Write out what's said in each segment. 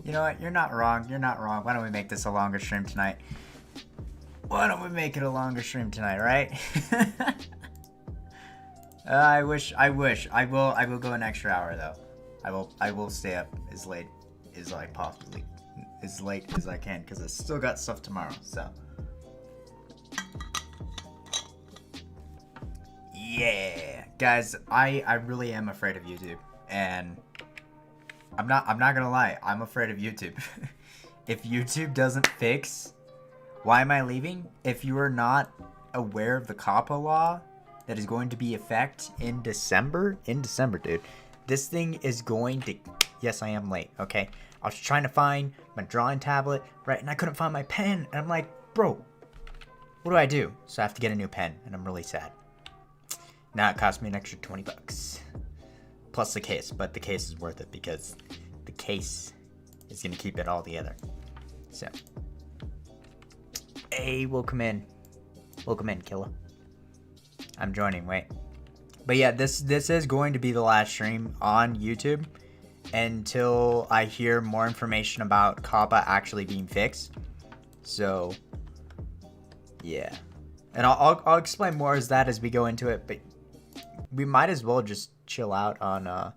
You know what? You're not wrong. You're not wrong. Why don't we make this a longer stream tonight? Why don't we make it a longer stream tonight, right? I wish. I will go an extra hour though. I will stay up as late as I possibly, as late as I can, because I still got stuff tomorrow. So. Yeah, guys, I really am afraid of YouTube, and I'm not gonna lie, I'm afraid of YouTube. If YouTube doesn't fix, why am I leaving? If you are not aware of the Coppa law that is going to be effect in December, dude, this thing is going to. Yes, I am late. Okay, I was trying to find my drawing tablet, right, and I couldn't find my pen, and I'm like, bro, what do I do? So I have to get a new pen, and I'm really sad. Now it cost me an extra 20 bucks. Plus the case, but the case is worth it because the case is going to keep it all together. So. Hey, welcome in. Welcome in, killer. I'm joining, wait. But yeah, this is going to be the last stream on YouTube until I hear more information about Coppa actually being fixed. So, yeah. And I'll explain more as we go into it, but we might as well just chill out on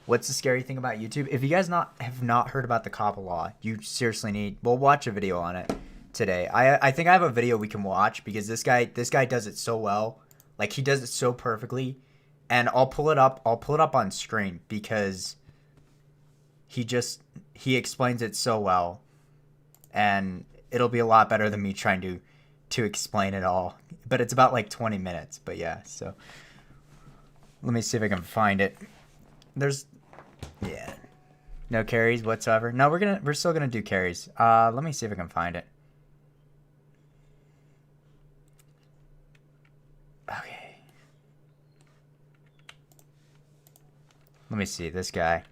what's the scary thing about YouTube. If you guys have not heard about the Coppa law, you seriously we'll watch a video on it today. I think I have a video we can watch because this guy does it so well. Like, he does it so perfectly. And I'll pull it up on screen because he explains it so well. And it'll be a lot better than me trying to explain it all. But it's about like 20 minutes. But yeah, so let me see if I can find it. Yeah, no carries whatsoever. No, we're still gonna do carries. Let me see if I can find it. Okay. Let me see this guy.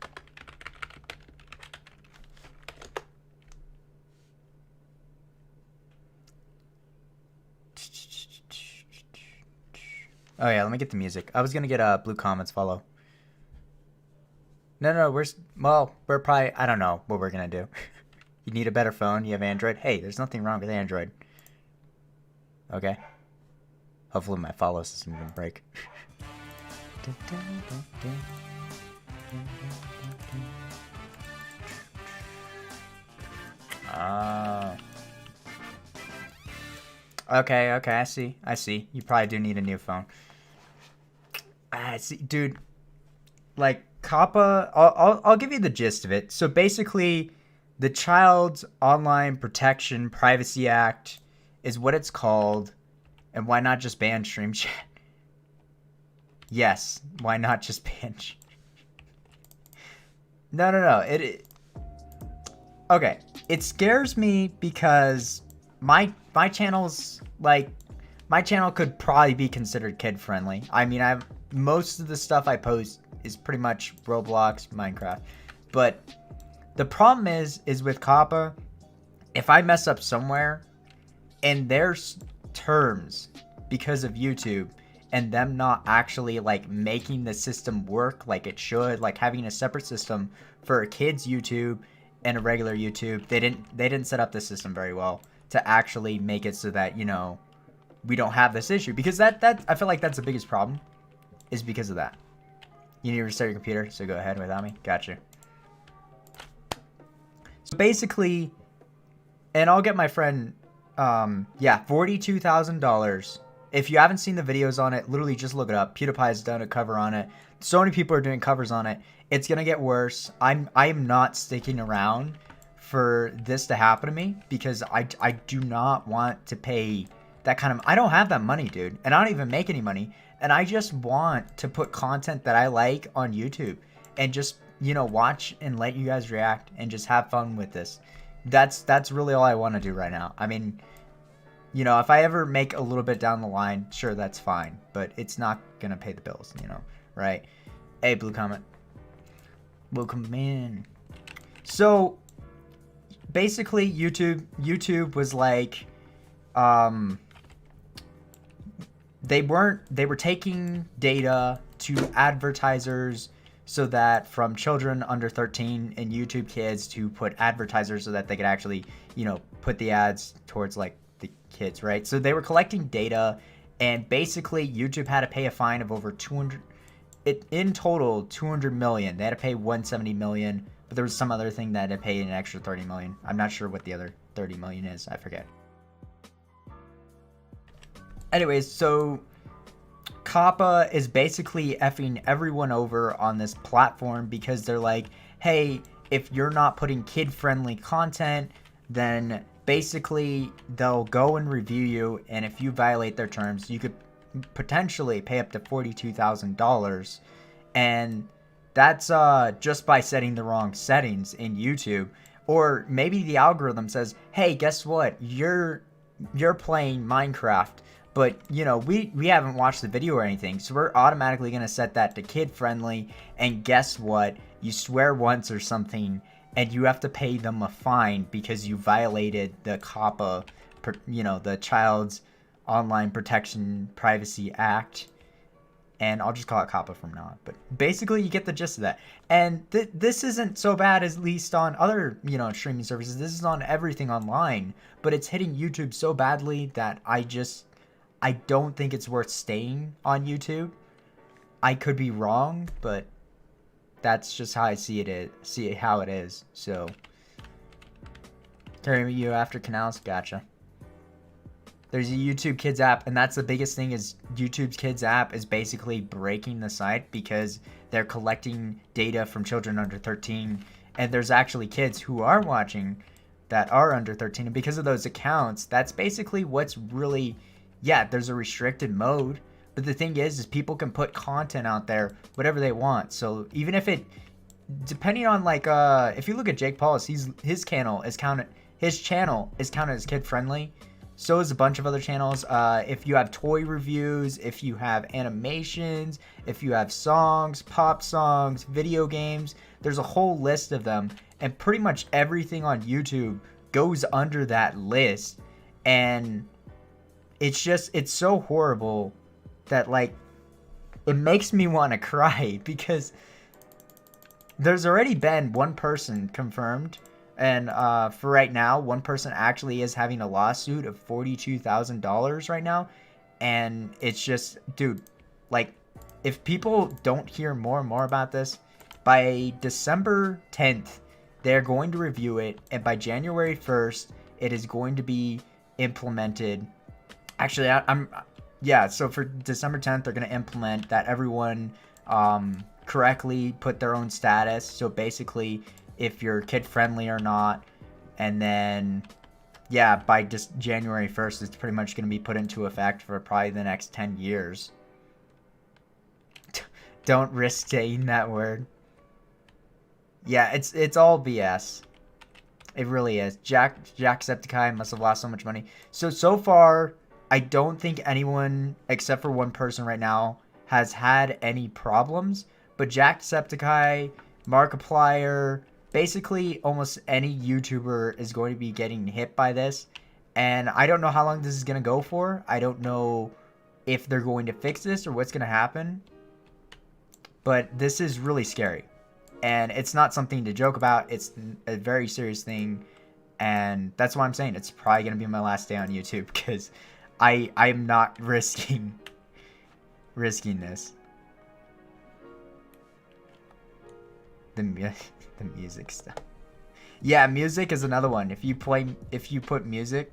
Oh yeah, let me get the music. I was gonna get blue comments follow. No, we're probably, I don't know what we're gonna do. You need a better phone. You have Android. Hey, there's nothing wrong with Android. Okay. Hopefully my follow system didn't break. Okay, I see. You probably do need a new phone. I see, dude. Like, Coppa, I'll give you the gist of it. So basically, the Child's Online Protection Privacy Act is what it's called. And why not just ban stream chat? Yes, why not just ban? No. Okay, it scares me because my channel's like, my channel could probably be considered kid friendly. I mean, most of the stuff I post is pretty much Roblox, Minecraft. But the problem is with Coppa, if I mess up somewhere and there's terms because of YouTube and them not actually like making the system work like it should, like having a separate system for a kid's YouTube and a regular YouTube, they didn't set up the system very well to actually make it so that, you know, we don't have this issue, because that I feel like that's the biggest problem is because of that. You need to restart your computer, so go ahead without me. Gotcha. So basically, and I'll get my friend, yeah, $42,000. If you haven't seen the videos on it, literally just look it up. PewDiePie's done a cover on it. So many people are doing covers on it. It's gonna get worse. I am not sticking around for this to happen to me because I do not want to pay that kind of. I don't have that money, dude, and I don't even make any money. And I just want to put content that I like on YouTube and just, you know, watch and let you guys react and just have fun with this. That's really all I want to do right now. I mean, you know, if I ever make a little bit down the line, sure, that's fine. But it's not going to pay the bills, you know, right? Hey, blue comment. Welcome in. So, basically, YouTube was like, they were taking data to advertisers so that from children under 13 and YouTube Kids to put advertisers so that they could actually, you know, put the ads towards like the kids, right? So they were collecting data, and basically YouTube had to pay a fine of over 200, in total 200 million. They had to pay 170 million, but there was some other thing that had to pay an extra 30 million. I'm not sure what the other 30 million is. I forget. Anyways, so Coppa is basically effing everyone over on this platform because they're like, hey, if you're not putting kid-friendly content, then basically they'll go and review you, and if you violate their terms, you could potentially pay up to $42,000, and that's just by setting the wrong settings in YouTube. Or maybe the algorithm says, hey, guess what, you're playing Minecraft, but you know, we haven't watched the video or anything, so we're automatically going to set that to kid friendly, and guess what, you swear once or something and you have to pay them a fine because you violated the Coppa, you know, the Child's Online Protection Privacy Act. And I'll just call it Coppa from now on. But basically, you get the gist of that. And this isn't so bad, at least on other, you know, streaming services. This is on everything online. But it's hitting YouTube so badly that I don't think it's worth staying on YouTube. I could be wrong, but that's just how I see it how it is. So, carry you after canals, gotcha. There's a YouTube Kids app, and that's the biggest thing, is YouTube's Kids app is basically breaking the site because they're collecting data from children under 13, and there's actually kids who are watching that are under 13, and because of those accounts, that's basically what's really, yeah, there's a restricted mode, but the thing is people can put content out there, whatever they want. So even if it, depending on like, if you look at Jake Paul's, his channel is counted as kid friendly. So is a bunch of other channels. If you have toy reviews, if you have animations, if you have songs, pop songs, video games, there's a whole list of them. And pretty much everything on YouTube goes under that list. And it's so horrible that, like, it makes me want to cry because there's already been one person confirmed. And for right now, one person actually is having a lawsuit of $42,000 right now. And it's just, dude, like, if people don't hear more and more about this, by December 10th, they're going to review it. And by January 1st, it is going to be implemented. Actually, yeah, so for December 10th, they're going to implement that everyone correctly put their own status. So basically, if you're kid friendly or not, and then yeah, by just January 1st, it's pretty much going to be put into effect for probably the next 10 years. Don't risk saying that word. Yeah, it's all BS. It really is. Jacksepticeye must have lost so much money. So far, I don't think anyone except for one person right now has had any problems. But Jacksepticeye, Markiplier, basically almost any YouTuber is going to be getting hit by this. And I don't know how long this is going to go for. I don't know if they're going to fix this or what's going to happen. But this is really scary. And it's not something to joke about. It's a very serious thing. And that's why I'm saying it's probably going to be my last day on YouTube. Because I'm not risking this. The music stuff. Yeah, music is another one. If you put music.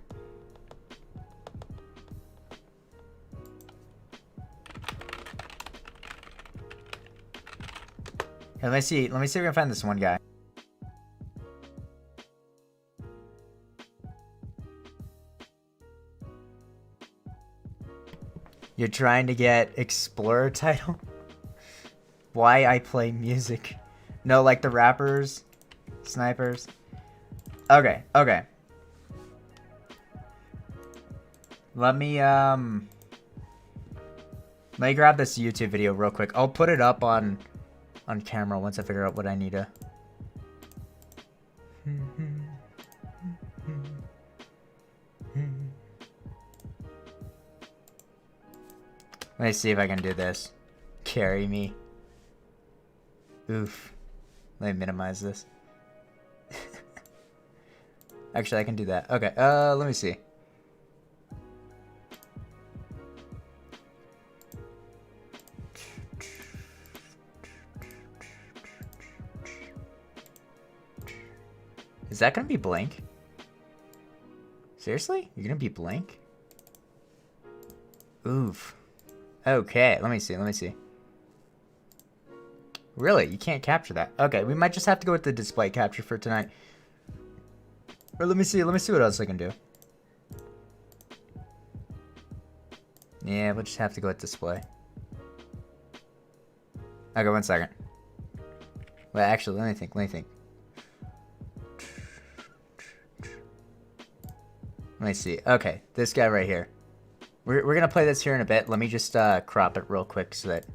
Hey, let me see if I can find this one guy. You're trying to get Explorer title? Why I play music? No, like the rappers, snipers. Okay. Let me grab this YouTube video real quick. I'll put it up on camera once I figure out what I need to. Let me see if I can do this. Carry me. Oof. Let me minimize this. Actually, I can do that. Okay, let me see. Is that gonna be blank? Seriously? You're gonna be blank? Oof. Okay, let me see, let me see. Really? You can't capture that? Okay, we might just have to go with the display capture for tonight. Or let me see what else I can do. Yeah, we'll just have to go with display. Okay, 1 second. Wait, actually, let me think. Let me see. Okay, this guy right here. We're gonna play this here in a bit. Let me just crop it real quick so that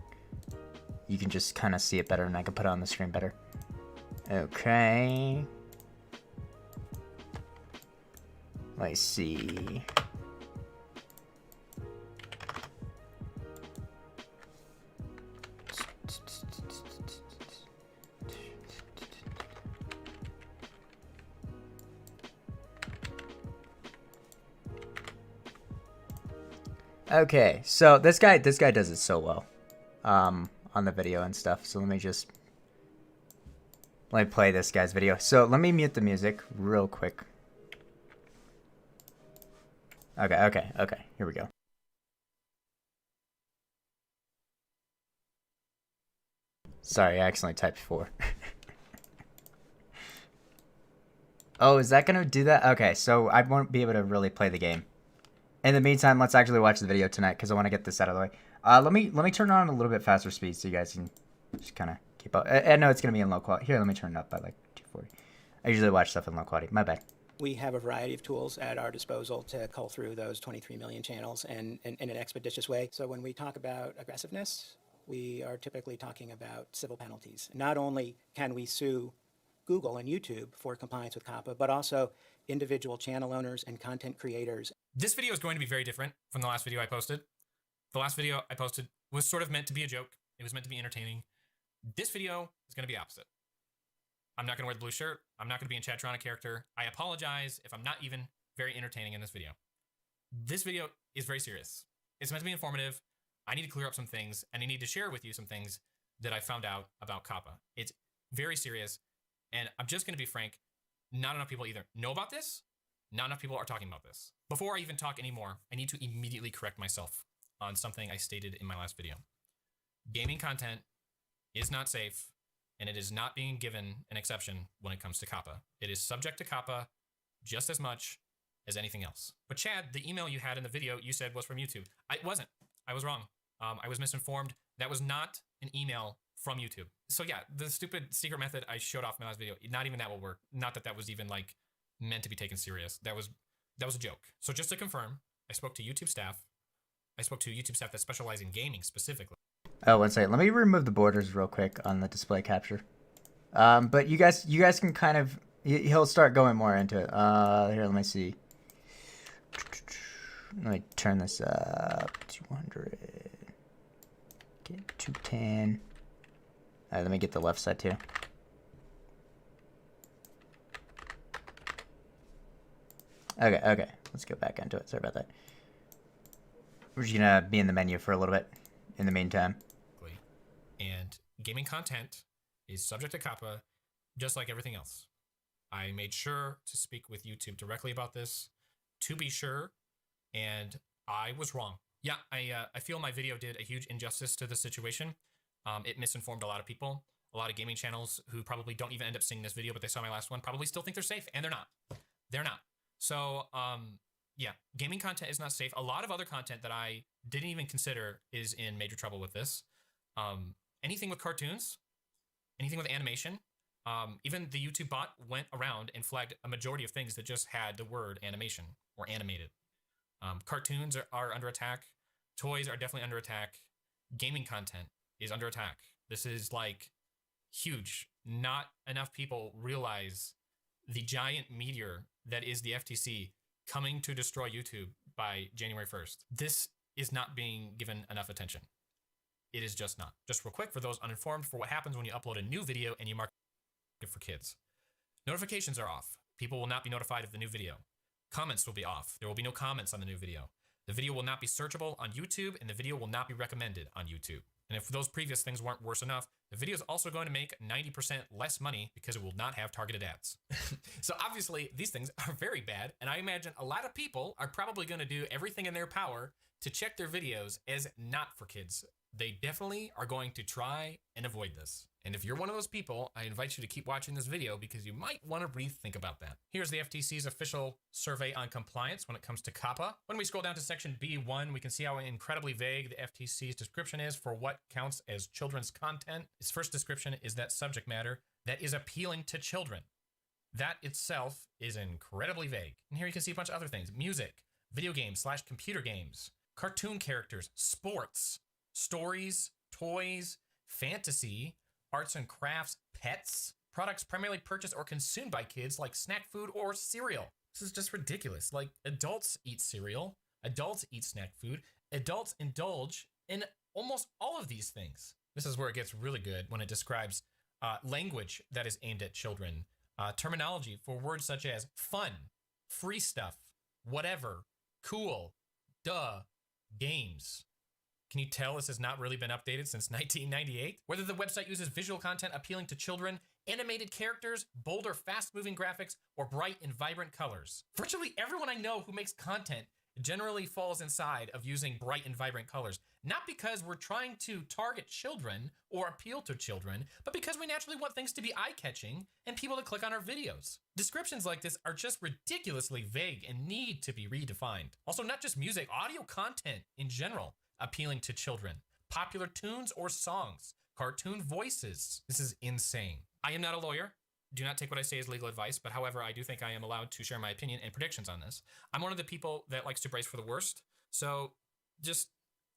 you can just kind of see it better and I can put it on the screen better. Okay. Let's see. Okay, so this guy does it so well, on the video and stuff. So let me play this guy's video. So let me mute the music real quick. Okay, here we go. Sorry, I accidentally typed 4. Oh, is that gonna do that? Okay, so I won't be able to really play the game. In the meantime, let's actually watch the video tonight because I want to get this out of the way. Let me turn it on a little bit faster speed so you guys can just kind of keep up. I know it's gonna be in low quality. Here, let me turn it up by like 240. I usually watch stuff in low quality. My bad. We have a variety of tools at our disposal to cull through those 23 million channels and in an expeditious way. So when we talk about aggressiveness, we are typically talking about civil penalties. Not only can we sue Google and YouTube for compliance with Coppa, but also individual channel owners and content creators. This video is going to be very different from the last video I posted. The last video I posted was sort of meant to be a joke. It was meant to be entertaining. This video is going to be opposite. I'm not going to wear the blue shirt. I'm not going to be in Chatronic character. I apologize if I'm not even very entertaining in this video. This video is very serious. It's meant to be informative. I need to clear up some things, and I need to share with you some things that I found out about Coppa. It's very serious, and I'm just going to be frank. Not enough people either know about this. Not enough people are talking about this. Before I even talk anymore, I need to immediately correct myself on something I stated in my last video. Gaming content is not safe, and it is not being given an exception when it comes to Coppa. It is subject to Coppa just as much as anything else. But Chad, the email you had in the video you said was from YouTube. It wasn't. I was wrong. I was misinformed. That was not an email from YouTube. So yeah, the stupid secret method I showed off in my last video, not even that will work. Not that that was even like meant to be taken serious. That was a joke. So just to confirm, I spoke to YouTube staff. I spoke to YouTube staff that specialize in gaming specifically. Oh, 1 second. Let me remove the borders real quick on the display capture. But you guys can kind of, he'll start going more into it. Here, let me see. Let me turn this up. 200. Get 210. All right, let me get the left side too. Okay. Let's go back into it. Sorry about that. We're just gonna be in the menu for a little bit in the meantime. And gaming content is subject to Coppa, just like everything else. I made sure to speak with YouTube directly about this, to be sure, and I was wrong. Yeah, I feel my video did a huge injustice to the situation. It misinformed a lot of people. A lot of gaming channels who probably don't even end up seeing this video, but they saw my last one, probably still think they're safe, and they're not. They're not. So, yeah, gaming content is not safe. A lot of other content that I didn't even consider is in major trouble with this. Anything with cartoons, anything with animation, even the YouTube bot went around and flagged a majority of things that just had the word animation or animated. Cartoons are under attack. Toys are definitely under attack. Gaming content is under attack. This is like huge. Not enough people realize the giant meteor that is the FTC coming to destroy YouTube by January 1st. This is not being given enough attention. It is just not. Just real quick, for those uninformed, for what happens when you upload a new video and you mark it for kids. Notifications are off. People will not be notified of the new video. Comments will be off. There will be no comments on the new video. The video will not be searchable on YouTube, and the video will not be recommended on YouTube. And if those previous things weren't worse enough, the video is also going to make 90% less money because it will not have targeted ads. So obviously, these things are very bad, and I imagine a lot of people are probably going to do everything in their power to check their videos as not for kids. They definitely are going to try and avoid this. And if you're one of those people, I invite you to keep watching this video because you might want to rethink about that. Here's the FTC's official survey on compliance when it comes to Coppa. When we scroll down to section B1, we can see how incredibly vague the FTC's description is for what counts as children's content. Its first description is that subject matter that is appealing to children. That itself is incredibly vague. And here you can see a bunch of other things: music, video games / computer games, cartoon characters, sports, stories, toys, fantasy, arts and crafts, pets, products primarily purchased or consumed by kids like snack food or cereal. This is just ridiculous. Like, adults eat cereal, adults eat snack food, adults indulge in almost all of these things. This is where it gets really good when it describes language that is aimed at children, terminology for words such as fun, free stuff, whatever, cool, duh, games. Can you tell this has not really been updated since 1998? Whether the website uses visual content appealing to children, animated characters, bolder, fast-moving graphics, or bright and vibrant colors. Virtually everyone I know who makes content generally falls inside of using bright and vibrant colors. Not because we're trying to target children or appeal to children, but because we naturally want things to be eye-catching and people to click on our videos. Descriptions like this are just ridiculously vague and need to be redefined. Also, not just music, audio content in general appealing to children, popular tunes or songs, cartoon voices. This is insane. I am not a lawyer. Do not take what I say as legal advice, but however, I do think I am allowed to share my opinion and predictions on this. I'm one of the people that likes to brace for the worst. So just,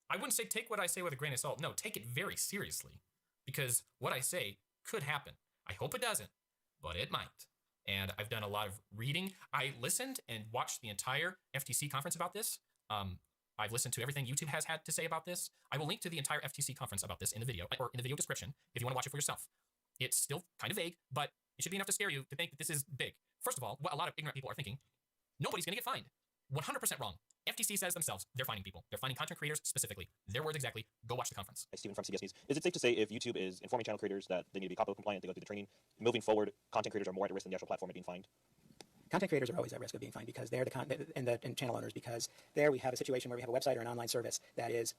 I wouldn't say take what I say with a grain of salt. No, take it very seriously, because what I say could happen. I hope it doesn't, but it might. And I've done a lot of reading. I listened and watched the entire FTC conference about this. I've listened to everything YouTube has had to say about this. I will link to the entire FTC conference about this in the video, or in the video description, if you want to watch it for yourself. It's still kind of vague, but it should be enough to scare you to think that this is big. First of all, what a lot of ignorant people are thinking, nobody's going to get fined. 100% wrong. FTC says themselves, they're finding people. They're finding content creators specifically. Their words exactly. Go watch the conference. Hi, Steven from CBS News. Is it safe to say if YouTube is informing channel creators that they need to be Coppa compliant, they go through the training, moving forward, content creators are more at risk than the actual platform of being fined? Content creators are always at risk of being fined because they're and channel owners, because there we have a situation where we have a website or an online service that is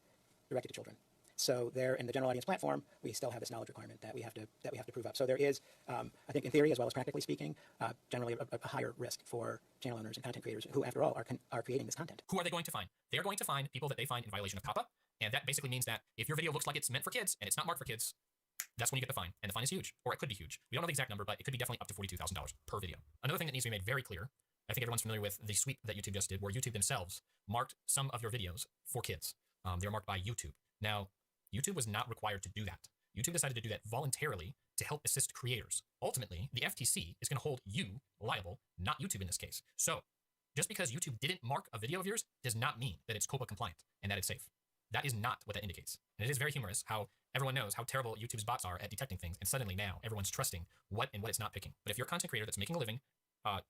directed to children. So there, in the general audience platform, we still have this knowledge requirement that we have to prove up. So there is, I think, in theory as well as practically speaking, generally a higher risk for channel owners and content creators who, after all, are creating this content. Who are they going to find? They are going to find people that they find in violation of Coppa, and that basically means that if your video looks like it's meant for kids and it's not marked for kids, that's when you get the fine, and the fine is huge, or it could be huge. We don't know the exact number, but it could be definitely up to $42,000 per video. Another thing that needs to be made very clear, I think everyone's familiar with the sweep that YouTube just did, where YouTube themselves marked some of your videos for kids. They were marked by YouTube. Now, YouTube was not required to do that. YouTube decided to do that voluntarily to help assist creators. Ultimately, the FTC is going to hold you liable, not YouTube in this case. So, just because YouTube didn't mark a video of yours does not mean that it's Coppa compliant and that it's safe. That is not what that indicates. And it is very humorous how everyone knows how terrible YouTube's bots are at detecting things, and suddenly now everyone's trusting what it's not picking. But if you're a content creator that's making a living,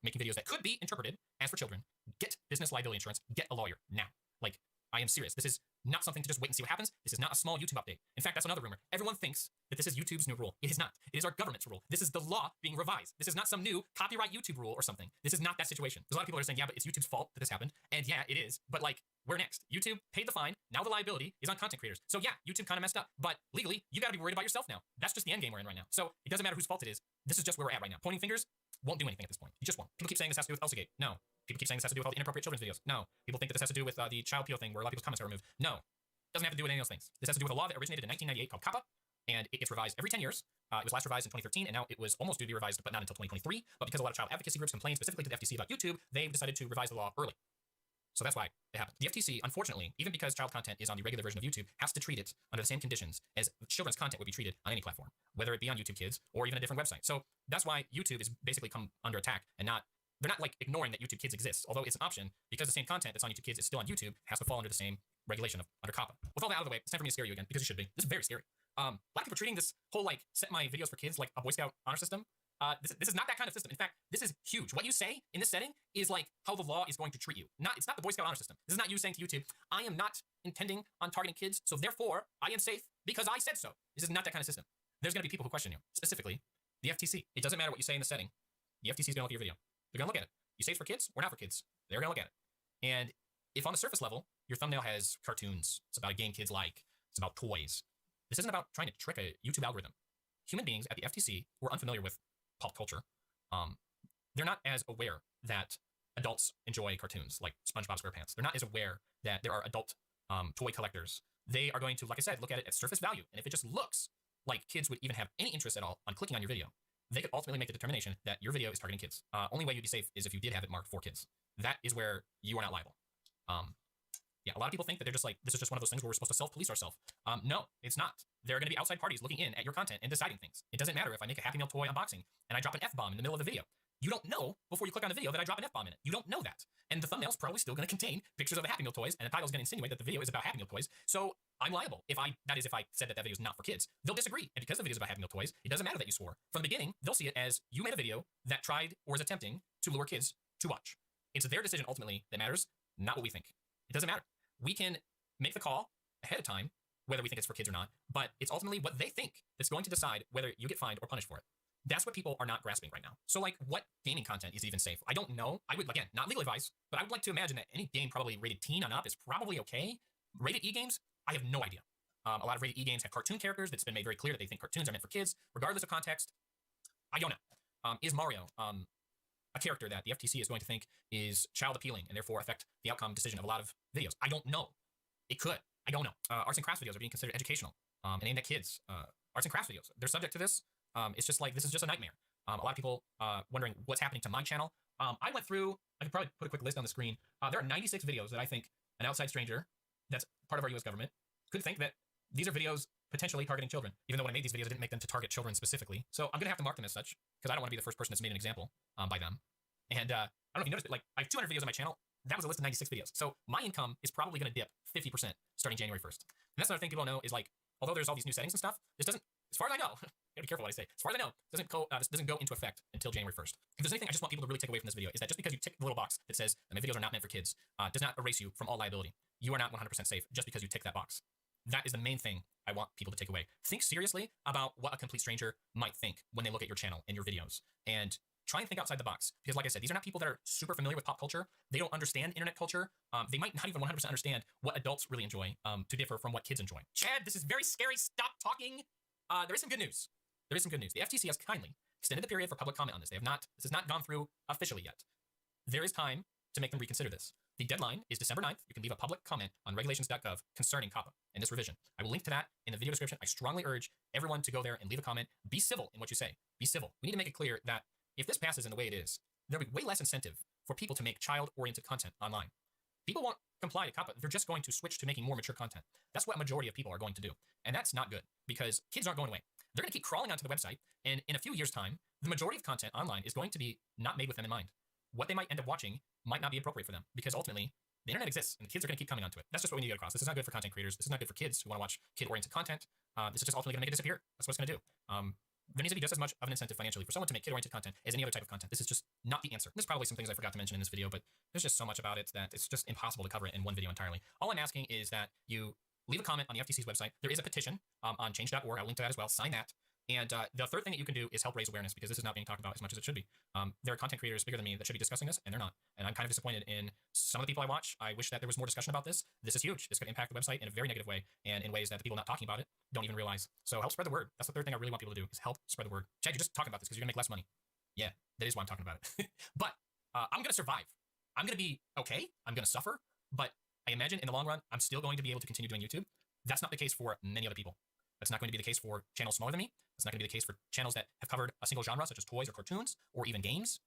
making videos that could be interpreted as for children, get business liability insurance, get a lawyer now. Like, I am serious. This is not something to just wait and see what happens. This is not a small YouTube update. In fact, that's another rumor. Everyone thinks that this is YouTube's new rule. It is not. It is our government's rule. This is the law being revised. This is not some new copyright YouTube rule or something. This is not that situation. There's a lot of people who are saying, yeah, but it's YouTube's fault that this happened. And yeah, it is. But like, where next? YouTube paid the fine. Now the liability is on content creators. So yeah, YouTube kind of messed up. But legally, you got to be worried about yourself now. That's just the end game we're in right now. So it doesn't matter whose fault it is. This is just where we're at right now. Pointing fingers won't do anything at this point. You just won't. People keep saying this has to do with Elsagate. No. People keep saying this has to do with all the inappropriate children's videos. No. People think that this has to do with the child peel thing where a lot of people's comments are removed. No. Doesn't have to do with any of those things. This has to do with a law that originated in 1998 called Coppa, and it gets revised every 10 years. It was last revised in 2013, and now it was almost due to be revised, but not until 2023. But because a lot of child advocacy groups complained specifically to the FTC about YouTube, they've decided to revise the law early. So that's why it happened. The FTC, unfortunately, even because child content is on the regular version of YouTube, has to treat it under the same conditions as children's content would be treated on any platform, whether it be on YouTube Kids or even a different website. So that's why YouTube is basically come under attack and not they're not like ignoring that YouTube Kids exists, although it's an option because the same content that's on YouTube Kids is still on YouTube, has to fall under the same regulation of under Coppa. With all that out of the way, it's time for me to scare you again because you should be. This is very scary. A lot of people treating this whole like set my videos for kids like a Boy Scout honor system. This is not that kind of system. In fact, this is huge. What you say in this setting is like how the law is going to treat you. It's not the Boy Scout honor system. This is not you saying to YouTube, I am not intending on targeting kids, so therefore I am safe because I said so. This is not that kind of system. There's going to be people who question you, specifically the FTC. It doesn't matter what you say in the setting. The FTC is going to look at your video. They're going to look at it. You say it's for kids or not for kids. They're going to look at it. And if on the surface level, your thumbnail has cartoons, it's about a game kids like, it's about toys. This isn't about trying to trick a YouTube algorithm. Human beings at the FTC who are unfamiliar with pop culture, they're not as aware that adults enjoy cartoons like SpongeBob SquarePants. They're not as aware that there are adult toy collectors. They are going to, like I said, look at it at surface value. And if it just looks like kids would even have any interest at all on clicking on your video, they could ultimately make the determination that your video is targeting kids. Only way you'd be safe is if you did have it marked for kids. That is where you are not liable. Yeah, a lot of people think that they're just like, this is just one of those things where we're supposed to self-police ourselves. No, it's not. There are going to be outside parties looking in at your content and deciding things. It doesn't matter if I make a Happy Meal toy unboxing and I drop an F-bomb in the middle of the video. You don't know before you click on the video that I drop an F-bomb in it. You don't know that. And the thumbnail's probably still going to contain pictures of the Happy Meal toys, and the title's going to insinuate that the video is about Happy Meal toys. So I'm liable if I said that video is not for kids. They'll disagree. And because the video is about Happy Meal toys, it doesn't matter that you swore. From the beginning, they'll see it as you made a video that tried or is attempting to lure kids to watch. It's their decision ultimately that matters, not what we think. It doesn't matter. We can make the call ahead of time, whether we think it's for kids or not, but it's ultimately what they think that's going to decide whether you get fined or punished for it. That's what people are not grasping right now. So like, what gaming content is even safe? I don't know. I would, again, not legal advice, but I would like to imagine that any game probably rated teen on up is probably okay. Rated E games, I have no idea. A lot of rated E games have cartoon characters that's been made very clear that they think cartoons are meant for kids, regardless of context. I don't know. Is Mario a character that the FTC is going to think is child appealing and therefore affect the outcome decision of a lot of videos? I don't know. It could. I don't know. Arts and crafts videos are being considered educational and aimed at kids. Arts and crafts videos, they're subject to this. It's just like, this is just a nightmare. A lot of people wondering what's happening to my channel. I went through, I could probably put a quick list on the screen. There are 96 videos that I think an outside stranger that's part of our US government could think that these are videos potentially targeting children. Even though when I made these videos, I didn't make them to target children specifically. So I'm going to have to mark them as such because I don't want to be the first person that's made an example by them. And I don't know if you noticed, but like I have 200 videos on my channel. That was a list of 96 videos. So my income is probably going to dip 50% starting January 1st. And that's another thing people don't know is like, although there's all these new settings and stuff, this doesn't, as far as I know, gotta be careful what I say. As far as I know, this doesn't go into effect until January 1st. If there's anything I just want people to really take away from this video is that just because you tick the little box that says that my videos are not meant for kids, does not erase you from all liability. You are not 100% safe just because you tick that box. That is the main thing I want people to take away. Think seriously about what a complete stranger might think when they look at your channel and your videos. And try and think outside the box. Because like I said, these are not people that are super familiar with pop culture. They don't understand internet culture. They might not even 100% understand what adults really enjoy to differ from what kids enjoy. Chad, this is very scary. Stop talking. There is some good news. There is some good news. The FTC has kindly extended the period for public comment on this. This has not gone through officially yet. There is time to make them reconsider this. The deadline is December 9th. You can leave a public comment on regulations.gov concerning Coppa and this revision. I will link to that in the video description. I strongly urge everyone to go there and leave a comment. Be civil in what you say. Be civil. We need to make it clear that if this passes in the way it is, there'll be way less incentive for people to make child-oriented content online. People won't comply to Coppa. They're just going to switch to making more mature content. That's what a majority of people are going to do. And that's not good because kids aren't going away. They're going to keep crawling onto the website. And in a few years' time, the majority of content online is going to be not made with them in mind. What they might end up watching might not be appropriate for them because ultimately the internet exists and kids are going to keep coming onto it. That's just what we need to get across. This is not good for content creators. This is not good for kids who want to watch kid-oriented content. This is just ultimately going to make it disappear. That's what it's going to do. There needs to be just as much of an incentive financially for someone to make kid-oriented content as any other type of content. This is just not the answer. There's probably some things I forgot to mention in this video, but there's just so much about it that it's just impossible to cover it in one video entirely. All I'm asking is that you leave a comment on the FTC's website. There is a petition on change.org. I'll link to that as well. Sign that. And the third thing that you can do is help raise awareness because this is not being talked about as much as it should be. There are content creators bigger than me that should be discussing this, and they're not. And I'm kind of disappointed in some of the people I watch. I wish that there was more discussion about this. This is huge. This could impact the website in a very negative way and in ways that the people not talking about it don't even realize. So help spread the word. That's the third thing I really want people to do is help spread the word. Chad, you're just talking about this because you're going to make less money. Yeah, that is why I'm talking about it. But I'm going to survive. I'm going to be okay. I'm going to suffer. But I imagine in the long run, I'm still going to be able to continue doing YouTube. That's not the case for many other people. That's not going to be the case for channels smaller than me. That's not going to be the case for channels that have covered a single genre, such as toys or cartoons, or even games.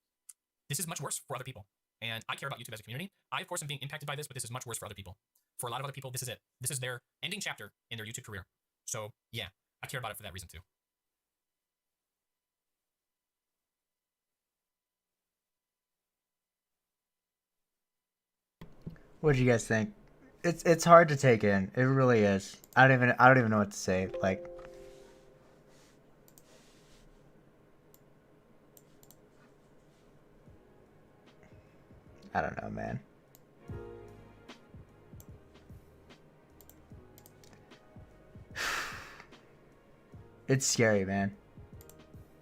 This is much worse for other people. And I care about YouTube as a community. I, of course, am being impacted by this, but this is much worse for other people. For a lot of other people, this is it. This is their ending chapter in their YouTube career. So, yeah, I care about it for that reason, too. What do you guys think? It's hard to take in. It really is. I don't even know what to say. Like, I don't know, man. It's scary, man.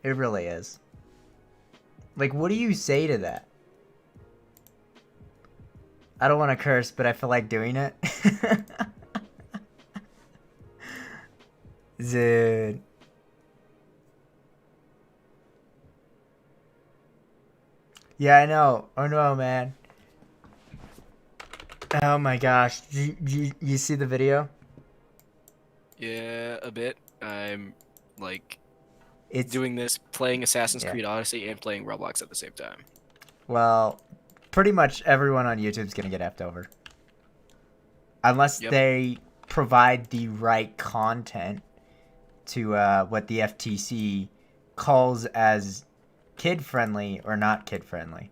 It really is. Like, what do you say to that? I don't want to curse, but I feel like doing it. Dude. Yeah, I know. Oh no, man. Oh my gosh. You see the video? Yeah, a bit. I'm like It's doing this, playing Assassin's yeah. Creed Odyssey and playing Roblox at the same time. Well, pretty much everyone on YouTube's gonna get effed over. Unless Yep. they provide the right content to what the FTC calls as kid-friendly or not kid-friendly.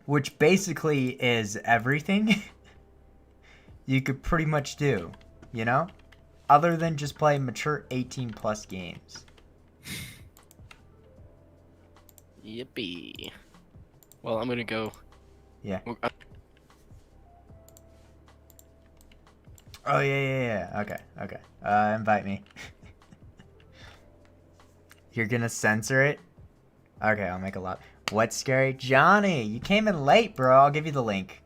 Which basically is everything you could pretty much do, you know? Other than just play mature 18-plus games. Yippee. Well, I'm gonna go. Yeah. Well, Oh, yeah. Okay. Invite me. You're gonna censor it? Okay, I'll make a lot. What's scary? Johnny, you came in late, bro. I'll give you the link.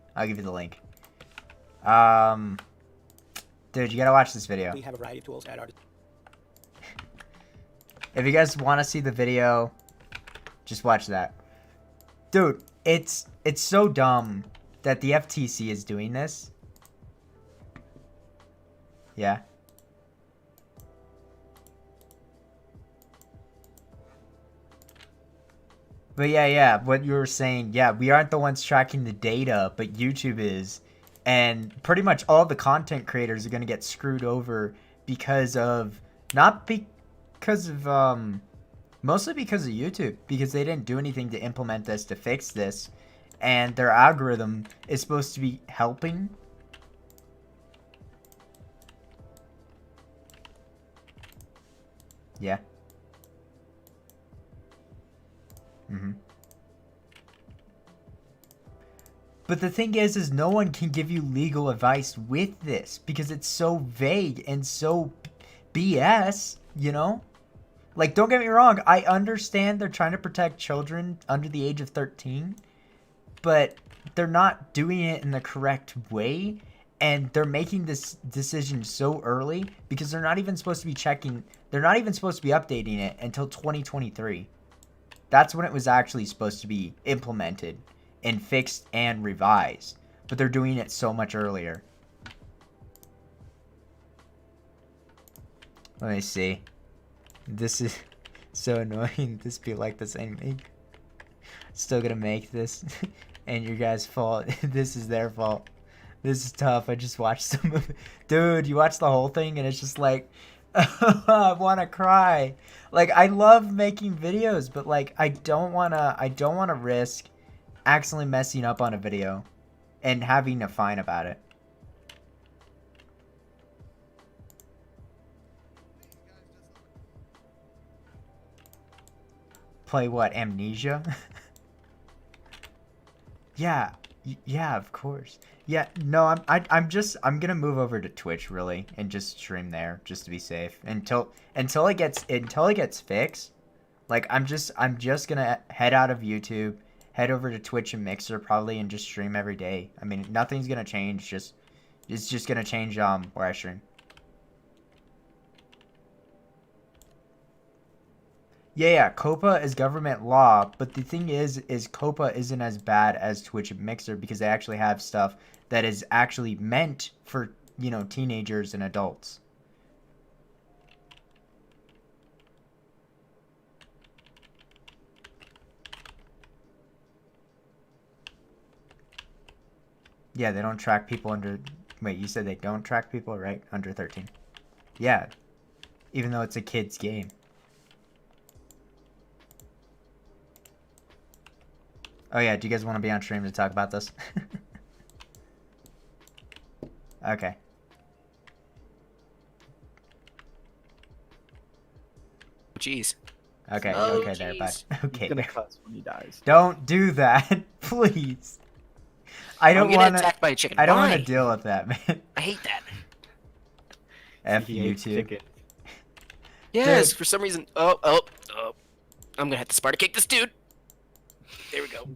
Dude, you gotta watch this video. We have a variety of tools at our If you guys want to see the video, just watch that. Dude, it's so dumb that the FTC is doing this. Yeah. But yeah, what you were saying, yeah, we aren't the ones tracking the data, but YouTube is. And pretty much all the content creators are going to get screwed over because of, not because of, mostly because of YouTube, because they didn't do anything to implement this, to fix this. And their algorithm is supposed to be helping. Yeah. But the thing is no one can give you legal advice with this because it's so vague and so BS, you know? Like, don't get me wrong, I understand they're trying to protect children under the age of 13, but they're not doing it in the correct way, and they're making this decision so early because they're not even supposed to be updating it until 2023. That's when it was actually supposed to be implemented and fixed and revised. But they're doing it so much earlier. Let me see. This is so annoying. This be like the same me. Still gonna make this. And your guys' fault. This is their fault. This is tough. I just watched some of it. Dude, you watch the whole thing and it's just like, I want to cry. Like, I love making videos, but like, I don't want to risk accidentally messing up on a video and having a fine about it. Play what? Amnesia? Yeah, of course. Yeah, no, I'm gonna move over to Twitch really and just stream there just to be safe until it gets fixed. Like, I'm just gonna head out of YouTube, head over to Twitch and Mixer probably, and just stream every day. I mean, nothing's gonna change. It's just gonna change where I stream. Yeah, Coppa is government law, but the thing is Coppa isn't as bad as Twitch and Mixer because they actually have stuff that is actually meant for, you know, teenagers and adults. Yeah, they don't track people under... Wait, you said they don't track people, right? Under 13. Yeah, even though it's a kid's game. Oh yeah, do you guys want to be on stream to talk about this? Okay. Jeez. Okay. Oh, Okay. There, bud. jeez. Okay. He's gonna there. cuss when he dies. Don't do that, please. I don't I'm getting want to. attacked by a chicken. I don't want Why? to deal with that, man. I hate that. F He hates YouTube. chicken. Yes, Dude. for some reason. Oh. I'm gonna have to Sparta kick this dude. There we go.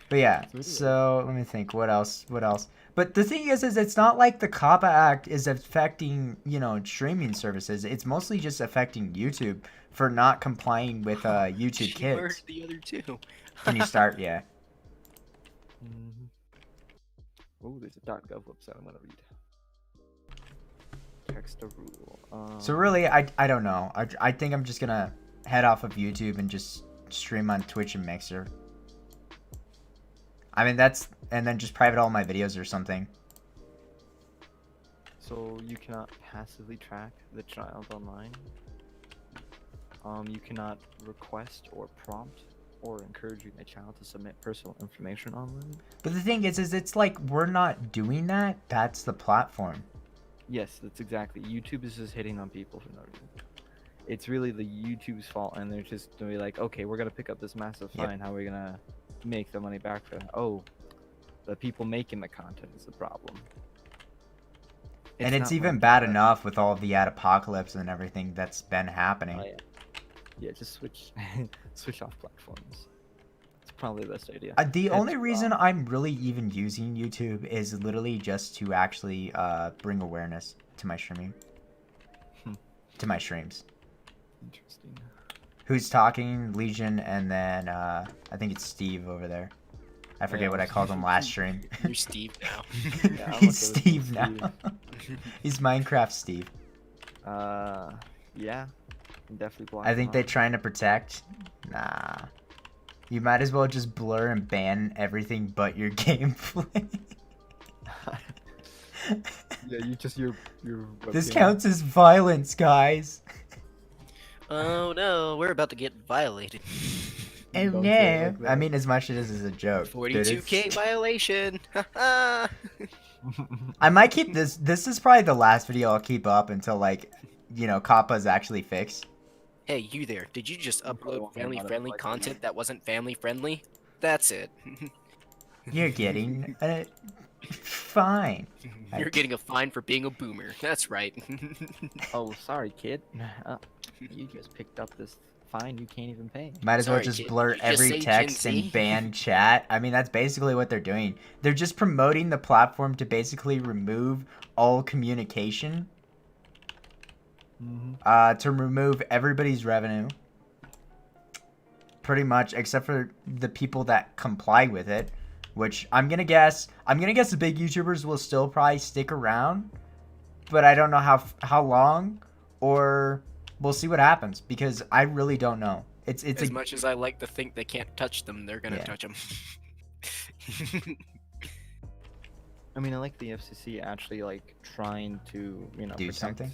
But yeah, so let me think. What else? What else? But the thing is it's not like the Coppa Act is affecting, streaming services. It's mostly just affecting YouTube for not complying with YouTube She murdered Kids. the other two. Can you start? Yeah. Oh, there's a .gov website I'm gonna read. Text a rule. So really, I don't know. I think I'm just gonna head off of YouTube and just stream on Twitch and Mixer. I mean, and then just private all my videos or something. So you cannot passively track the child online. You cannot request or prompt or encourage a child to submit personal information online. But the thing is it's like we're not doing that. That's the platform. Yes, that's exactly. YouTube is just hitting on people for no reason. It's really the YouTube's fault, and they're just gonna be like, okay, we're gonna pick up this massive Yep. fine. How are we gonna make the money back for that? Oh, the people making the content is the problem. And it's not even like, bad enough with all of the apocalypse and everything that's been happening. Oh, yeah. Yeah, just switch switch off platforms. It's probably the best idea. The It's only reason wrong. I'm really even using YouTube is literally just to actually bring awareness to my streaming. To my streams. Interesting. Who's talking? Legion, and then I think it's Steve over there. I forget Yeah, what I called him last stream. You're Steve now. Yeah, I'm He's okay with Steve Steve. now. He's Minecraft Steve. Yeah. Definitely block I think him they're out. trying to protect. Nah. You might as well just blur and ban everything but your gameplay. Yeah, you just your This webcam. counts as violence, guys. Oh no, we're about to get violated. Oh Don't no. say it like I that. mean, as much as this is a joke. dude, it's- 42K violation. Haha. I might keep this. This is probably the last video I'll keep up until, like, Coppa's actually fixed. Hey, you there. Did you just probably upload won't hear about it family-friendly for like a content that wasn't family-friendly? That's it. You're getting fine. You're getting a fine for being a boomer. That's right. Oh, sorry, kid. You just picked up this fine you can't even pay. Might as well Sorry, just kid. blur Did you just every say text Gen Z? and ban chat. I mean, that's basically what they're doing. They're just promoting the platform to basically remove all communication. To remove everybody's revenue. Pretty much, except for the people that comply with it. Which I'm gonna guess the big YouTubers will still probably stick around. But I don't know how long, or we'll see what happens, because I really don't know. It's As much as I like to think they can't touch them, they're gonna Yeah. touch them. I mean, I like the FCC actually like trying to Do protect something?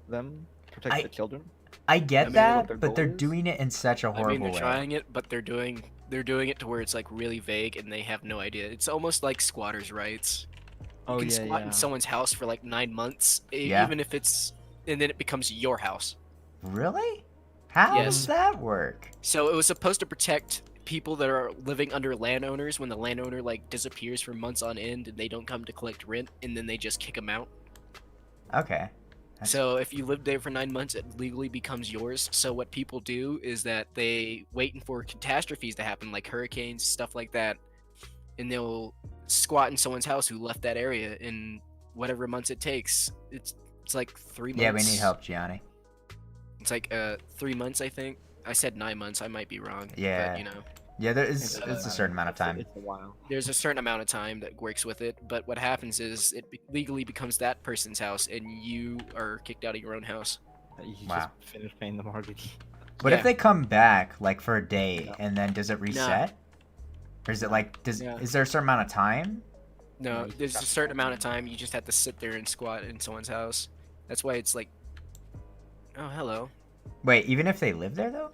them, protect the children. I get I mean, what their that, but they're goal is? doing it in such a I horrible mean, they're way. trying it, but they're doing it to where it's like really vague and they have no idea. It's almost like squatters' rights. You Oh can yeah, squat yeah. in someone's house for like 9 months, Yeah. even if it's, and then it becomes your house. Really? How Yes. does that work? So it was supposed to protect people that are living under landowners when the landowner like disappears for months on end and they don't come to collect rent, and then they just kick them out. Okay. So if you live there for 9 months, it legally becomes yours. So what people do is that they wait for catastrophes to happen, like hurricanes, stuff like that, and they'll squat in someone's house who left that area in whatever months it takes. It's like 3 months. Yeah, we need help, Gianni. It's like 3 months, I think. I said 9 months. I might be wrong. Yeah. But, Yeah, there is It's, it's a certain amount of time. It's a while. there's a certain amount of time that works with it. But what happens is it legally becomes that person's house, and you are kicked out of your own house. You Wow. just finished paying the mortgage. What Yeah. if they come back, like, for a day, No. and then does it reset? Or is it like, Yeah. is there a certain amount of time? No, you there's a got certain that. amount of time you just have to sit there and squat in someone's house. That's why it's like, oh, hello. Wait, even if they live there, though?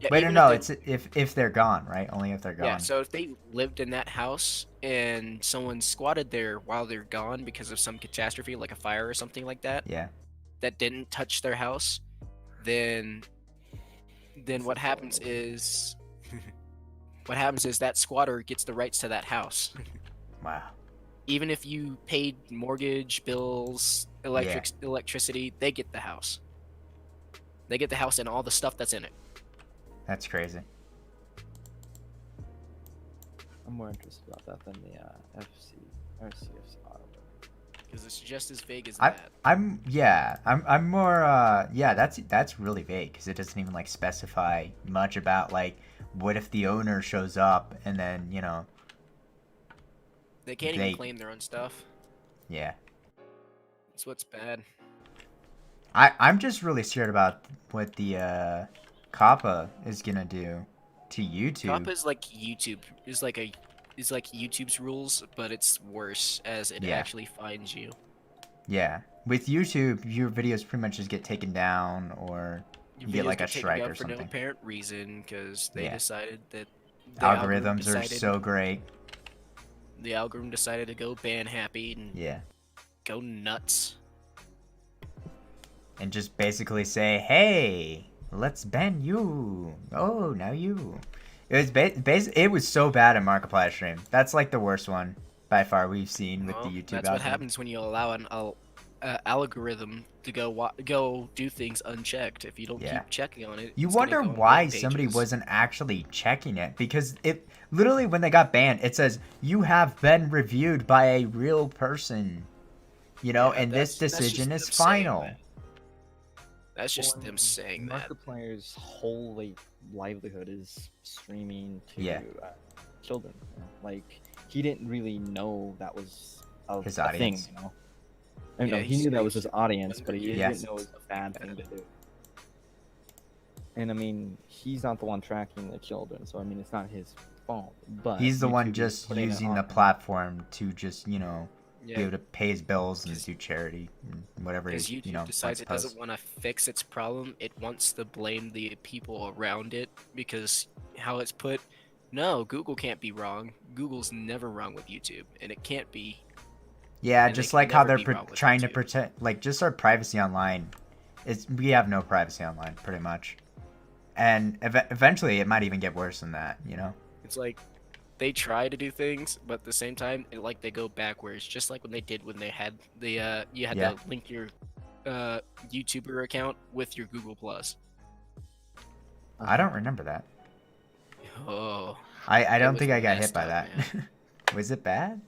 Yeah, Wait, even no, if they- it's if they're gone, right? Only if they're gone. Yeah, so if they lived in that house and someone squatted there while they're gone because of some catastrophe, like a fire or something like that, Yeah. that didn't touch their house, then what happens is that squatter gets the rights to that house. Wow. Even if you paid mortgage, bills, electricity, they get the house. They get the house and all the stuff that's in it. That's crazy. I'm more interested about that than the RCFC auto. Because it's just as vague as I'm that. I'm more that's really vague because it doesn't even like specify much about like what if the owner shows up and then They can't even claim their own stuff. yeah. That's what's bad. I'm just really scared about what the Coppa is gonna do to YouTube. Coppa is like YouTube. Is like YouTube's rules, but it's worse as it Yeah. actually finds you. Yeah, with YouTube, your videos pretty much just get taken down or Your you get videos like a taken strike down or for no something. apparent reason because they Yeah. decided that Algorithms are so great. the algorithm decided to go ban happy and Yeah. go nuts. And just basically say, "Hey, let's ban you. Oh, now you." It was it was so bad in Markiplier stream. That's like the worst one by far we've seen with Well, the YouTube. that's what algorithm. happens when you allow an algorithm to go do things unchecked. If you don't Yeah. keep checking on it, You it's gonna wonder go on why web somebody pages. wasn't actually checking it because it literally when they got banned, it says you have been reviewed by a real person. Yeah, And this that's just decision is them saying final. that. That's just them saying that. Markiplier's whole livelihood is streaming to Yeah. children. Like he didn't really know that was His a audience. thing. I Yeah, know he knew that was his audience, but he Yes. didn't know it was a bad thing to do. And I mean, he's not the one tracking the children, so I mean, it's not his fault. But He's the one YouTube is just putting it using on the him. platform to just be Yeah, able to pay his bills and 'Cause- do charity and whatever because he's YouTube decides it supposed. doesn't want to fix its problem. It wants to blame the people around it because how it's put. No, Google can't be wrong. Google's never wrong with YouTube, and it can't be. Yeah, and they just can like how never they're be wrong with trying to YouTube. protect, like, just our privacy online. We have no privacy online, pretty much. And eventually, it might even get worse than that. It's like they try to do things, but at the same time, they go backwards. Just like when they had the you had Yeah. to link your YouTuber account with your Google Plus. I don't remember that. Oh. I don't was think I got hit messed by up, that. Was it bad?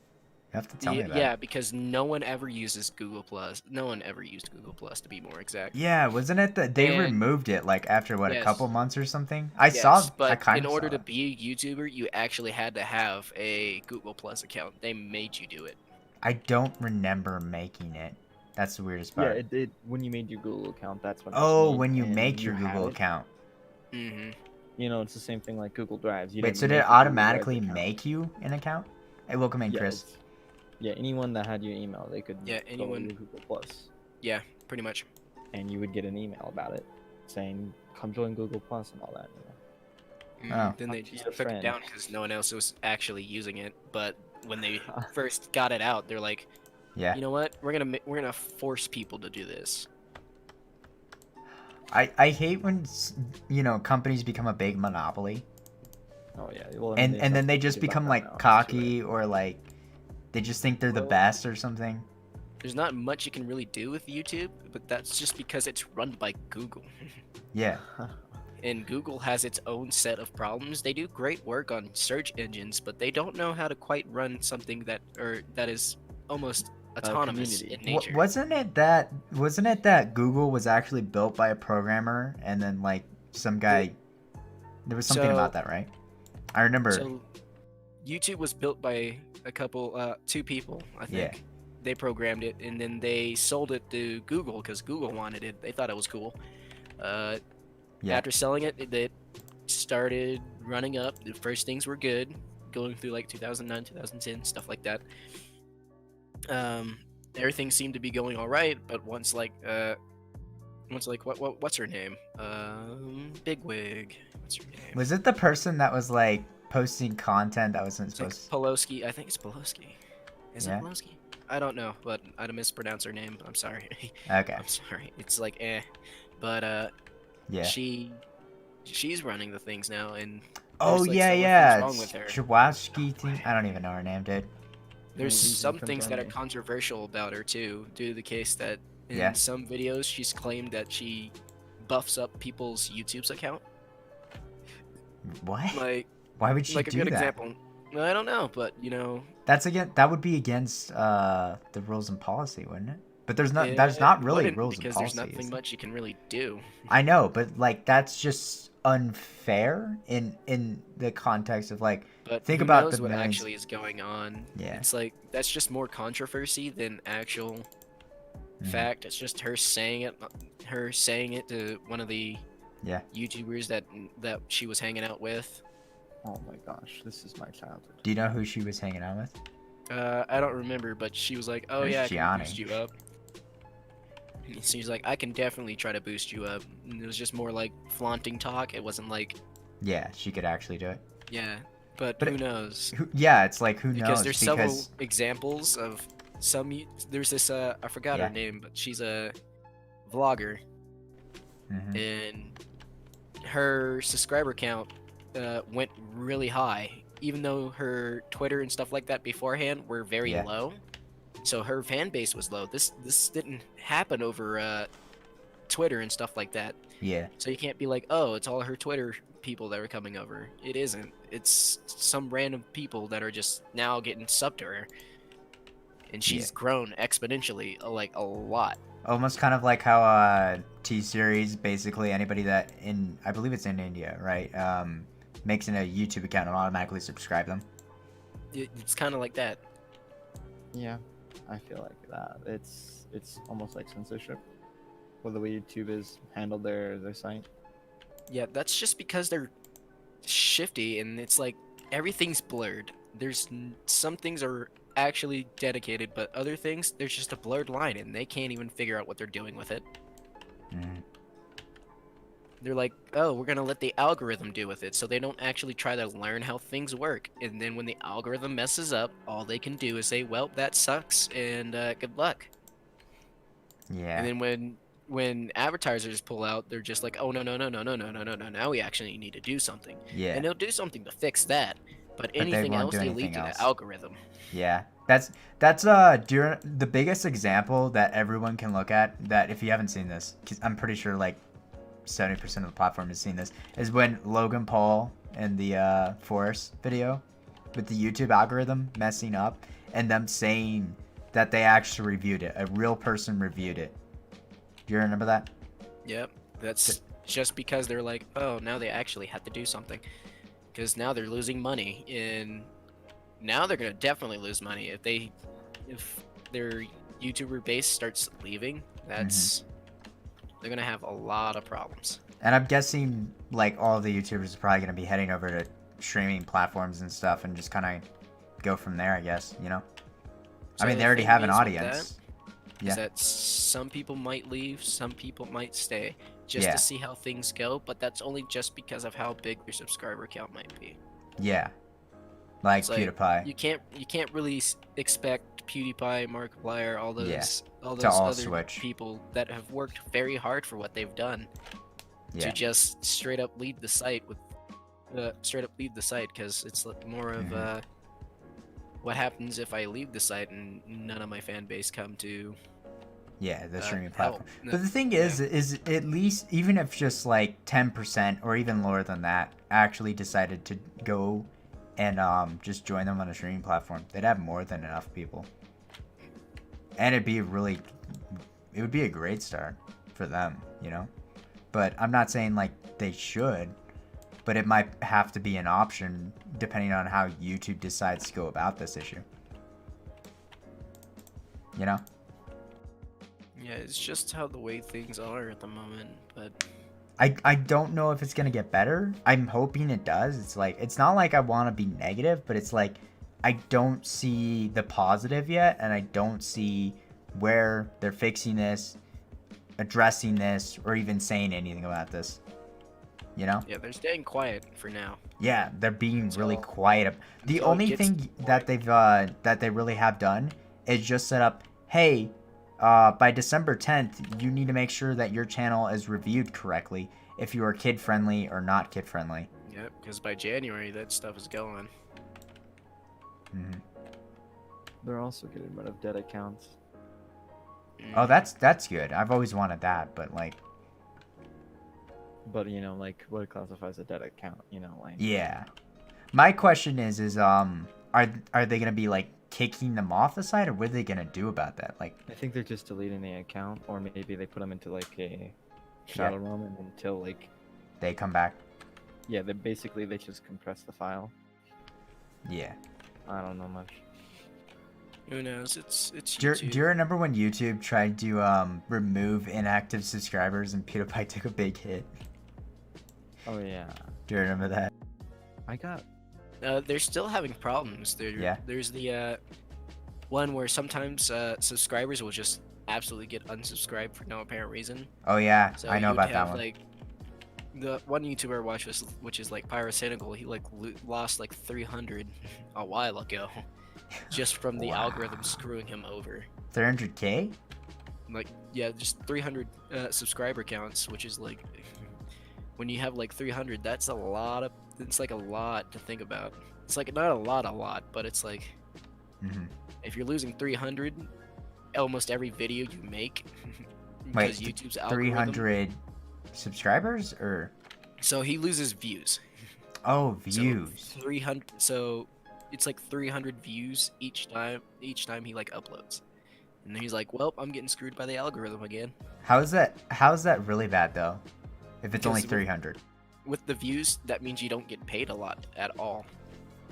You have to tell me about Yeah, it. because no one ever uses Google Plus. No one ever used Google Plus to be more exact. Yeah, wasn't it that they And- removed it like after a Yes. couple months or something? I saw. But I kind in of order saw to it. be a YouTuber, you actually had to have a Google Plus account. They made you do it. I don't remember making it. That's the weirdest Yeah, part. it when you made your Google account, that's when. it Oh, made, when you and make your had Google it. account. Mm-hmm. It's the same thing like Google Drives. You Wait, didn't so did make it a Google Drive automatically account. make you an account? Hey, welcome in, Yeah, Chris. yeah, anyone that had your email, they could Yeah, go to anyone- your Google Plus, Yeah, pretty much. and you would get an email about it saying, "Come join Google Plus" and all that. Oh. Then they Up to just your took it friend. down because no one else was actually using it. But when they first got it out, they're like, Yeah. you know what? We're gonna force people to do this. I hate when companies become a big monopoly Oh yeah, well, and there's then they nothing just to do about become that like now, it's too cocky late. or like they just think they're the Well- best or something. There's not much you can really do with YouTube, but that's just because it's run by Google. Yeah. And Google has its own set of problems. They do great work on search engines, but they don't know how to quite run something that is almost autonomous in community. nature. Wasn't it that Google was actually built by a programmer and then like some guy there was something So- about that, right? I remember. So, YouTube was built by two people, I Yeah. think. They programmed it, and then they sold it to Google because Google wanted it. They thought it was cool. Yeah. After selling it, it started running up. The first things were good, going through like 2009, 2010, stuff like that. Everything seemed to be going all right, but once what's her name? Bigwig. What's her name? Was it the person that was like posting content that wasn't It's like supposed? Poloski. I think it's Poloski. Is Yeah. it Poloski? I don't know, but I'd mispronounce her name. I'm sorry. Okay. I'm sorry. It's like but Yeah. she's running the things now, and Oh there's, like, yeah, some yeah. things wrong It's with her. Chwatski thing. I don't even know her name, dude. There's Reason some from things that are Tony. controversial about her too, due to the case that in Yeah. some videos she's claimed that she buffs up people's YouTube's account. What? Like Why would she like a do good that? example. I don't know, but you know, That's again. That would be against the rules and policy, wouldn't it? But there's not. it There's not really wouldn't, rules and because policy. there's nothing is there? much you can really do. I know, but like that's just unfair in the context of like But think who about knows the what millions. actually is going on? Yeah. It's like that's just more controversy than actual Mhm. fact. It's just her saying it to one of the Yeah. YouTubers that she was hanging out with. Oh my gosh, this is my childhood. Do you know who she was hanging out with? I don't remember, but she was like, "Oh There's yeah, I can Gianni. boost you up." And she's like, "I can definitely try to boost you up." And it was just more like flaunting talk. It wasn't like, Yeah, she could actually do it. yeah. But But who knows? Yeah, it's like who Because knows? there's several examples of some. There's this I forgot Yeah. her name, but she's a vlogger, Mhm. and her subscriber count went really high, even though her Twitter and stuff like that beforehand were very Yeah. low. So her fan base was low. This didn't happen over Twitter and stuff like that. Yeah. So you can't be like, oh, it's all her Twitter people that are coming over. It isn't. It's some random people that are just now getting subbed to her. And she's grown exponentially, like a lot. Almost kind of like how T Series, basically anybody that I believe it's in India, right? Makes in a YouTube account and automatically subscribe them. It's kind of like that. Yeah, I feel like that. It's almost like censorship, with the way YouTube has handled their site. Yeah, that's just because they're shifty, and it's like everything's blurred. Some things are actually dedicated, but other things there's just a blurred line, and they can't even figure out what they're doing with it. Mhm. They're like, oh, we're gonna let the algorithm do with it, so they don't actually try to learn how things work. And then when the algorithm messes up, all they can do is say, well, that sucks, and good luck. Yeah. And then when advertisers pull out, they're just like, oh no, now we actually need to do something. Yeah. And they'll do something to fix that. But they anything won't else, do they anything leave to else. the algorithm. Yeah, that's during the biggest example that everyone can look at. That if you haven't seen this, 'cause I'm pretty sure like 70% of the platform has seen this, is when Logan Paul and the Forest video with the YouTube algorithm messing up and them saying that they actually reviewed it. A real person reviewed it. Do you remember that? Yep, that's just because they're like, oh, now they actually have to do something. Because now they're losing money, and now they're gonna definitely lose money if their YouTuber base starts leaving. That's they're gonna have a lot of problems. And I'm guessing like all of the YouTubers are probably gonna be heading over to streaming platforms and stuff and just kind of go from there, I guess. You know. So I mean, the they already thing have an is with audience. that is that some people might leave, some people might stay, just Yeah. to see how things go. But that's only just because of how big your subscriber count might be. Yeah. Like It's like, PewDiePie. You can't really expect PewDiePie, Markiplier, all those all other switch. people that have worked very hard for what they've done Yeah. to just straight up leave the site because it's more of what happens if I leave the site and none of my fan base come to Yeah, the streaming help. platform. But the thing is at least even if just like 10% or even lower than that actually decided to go and just join them on a streaming platform, they'd have more than enough people. And it would be a great start for them, you know? But I'm not saying like they should, but it might have to be an option depending on how YouTube decides to go about this issue. You know? Yeah, it's just how the way things are at the moment, but I don't know if it's gonna get better. I'm hoping it does. It's like it's not like I want to be negative, but it's like I don't see the positive yet, and I don't see where they're fixing this, addressing this, or even saying anything about this. You know? Yeah, they're staying quiet for now. Yeah, they're being really Until- quiet. The until it only gets thing to the that point. they really have done is just set up, hey, by December 10th, you need to make sure that your channel is reviewed correctly if you are kid friendly or not kid friendly. Yep, because by January that stuff is going. Hmm. They're also getting rid of dead accounts. Oh, that's good. I've always wanted that, but like, But you know, like what classifies a dead account? You know, like yeah. My question is are they gonna be like kicking them off the site, or what are they gonna do about that? Like, I think they're just deleting the account, or maybe they put them into like a shadow realm and until like they come back? yeah, they just compress the file. Yeah. I don't know much. Who knows? It's Do YouTube. you remember when YouTube tried to remove inactive subscribers and PewDiePie took a big hit? Oh yeah, Do you remember that? I got They're still having problems. Yeah. There's the one where sometimes subscribers will just absolutely get unsubscribed for no apparent reason. Oh yeah, So I know you'd about that have, one. Like, the one YouTuber I watch which is like Pyrocynical, he like lost like 300 a while ago, just from the algorithm screwing him over. 300K? Like, yeah, just 300 subscriber counts, which is like, when you have like 300, that's a lot of. It's like a lot to think about. It's like not a lot, but it's like, Mm-hmm. if you're losing 300, almost every video you make, Wait, because YouTube's algorithm. 300 subscribers or? So he loses views. Oh, So views. 300. So it's like 300 views each time. Each time he like uploads, and then he's like, "Well, I'm getting screwed by the algorithm again." How's that really bad though? If it's only Because 300. With the views, that means you don't get paid a lot at all.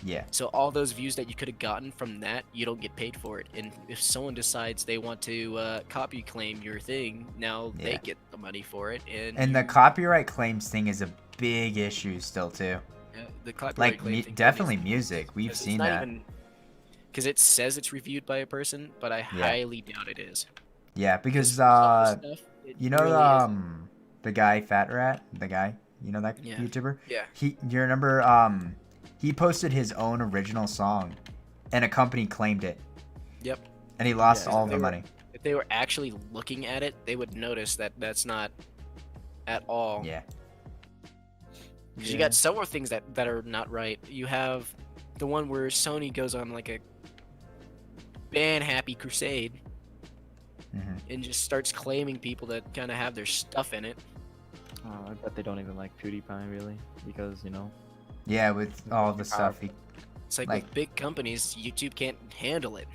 Yeah. So all those views that you could have gotten from that, you don't get paid for it. And if someone decides they want to copy claim your thing, now Yeah. they get the money for it. And the copyright claims thing is a big issue still too. the copyright Like claim thing definitely is- music. We've it's seen not that. because it says it's reviewed by a person, but I highly doubt it is. Yeah, because for some of the stuff, it you know really isn't. the guy Fat Rat, the guy, you know that Yeah. YouTuber? Yeah. You remember he posted his own original song and a company claimed it. Yep. And he lost Yeah, all they the were- money. If they were actually looking at it, they would notice that that's not at all. Yeah. Because you got several things that are not right. You have the one where Sony goes on like a ban happy crusade Hmm. and just starts claiming people that kind of have their stuff in it. I bet they don't even like PewDiePie really, because you know. Yeah, with all the stuff he It's like, Like- with big companies, YouTube can't handle it.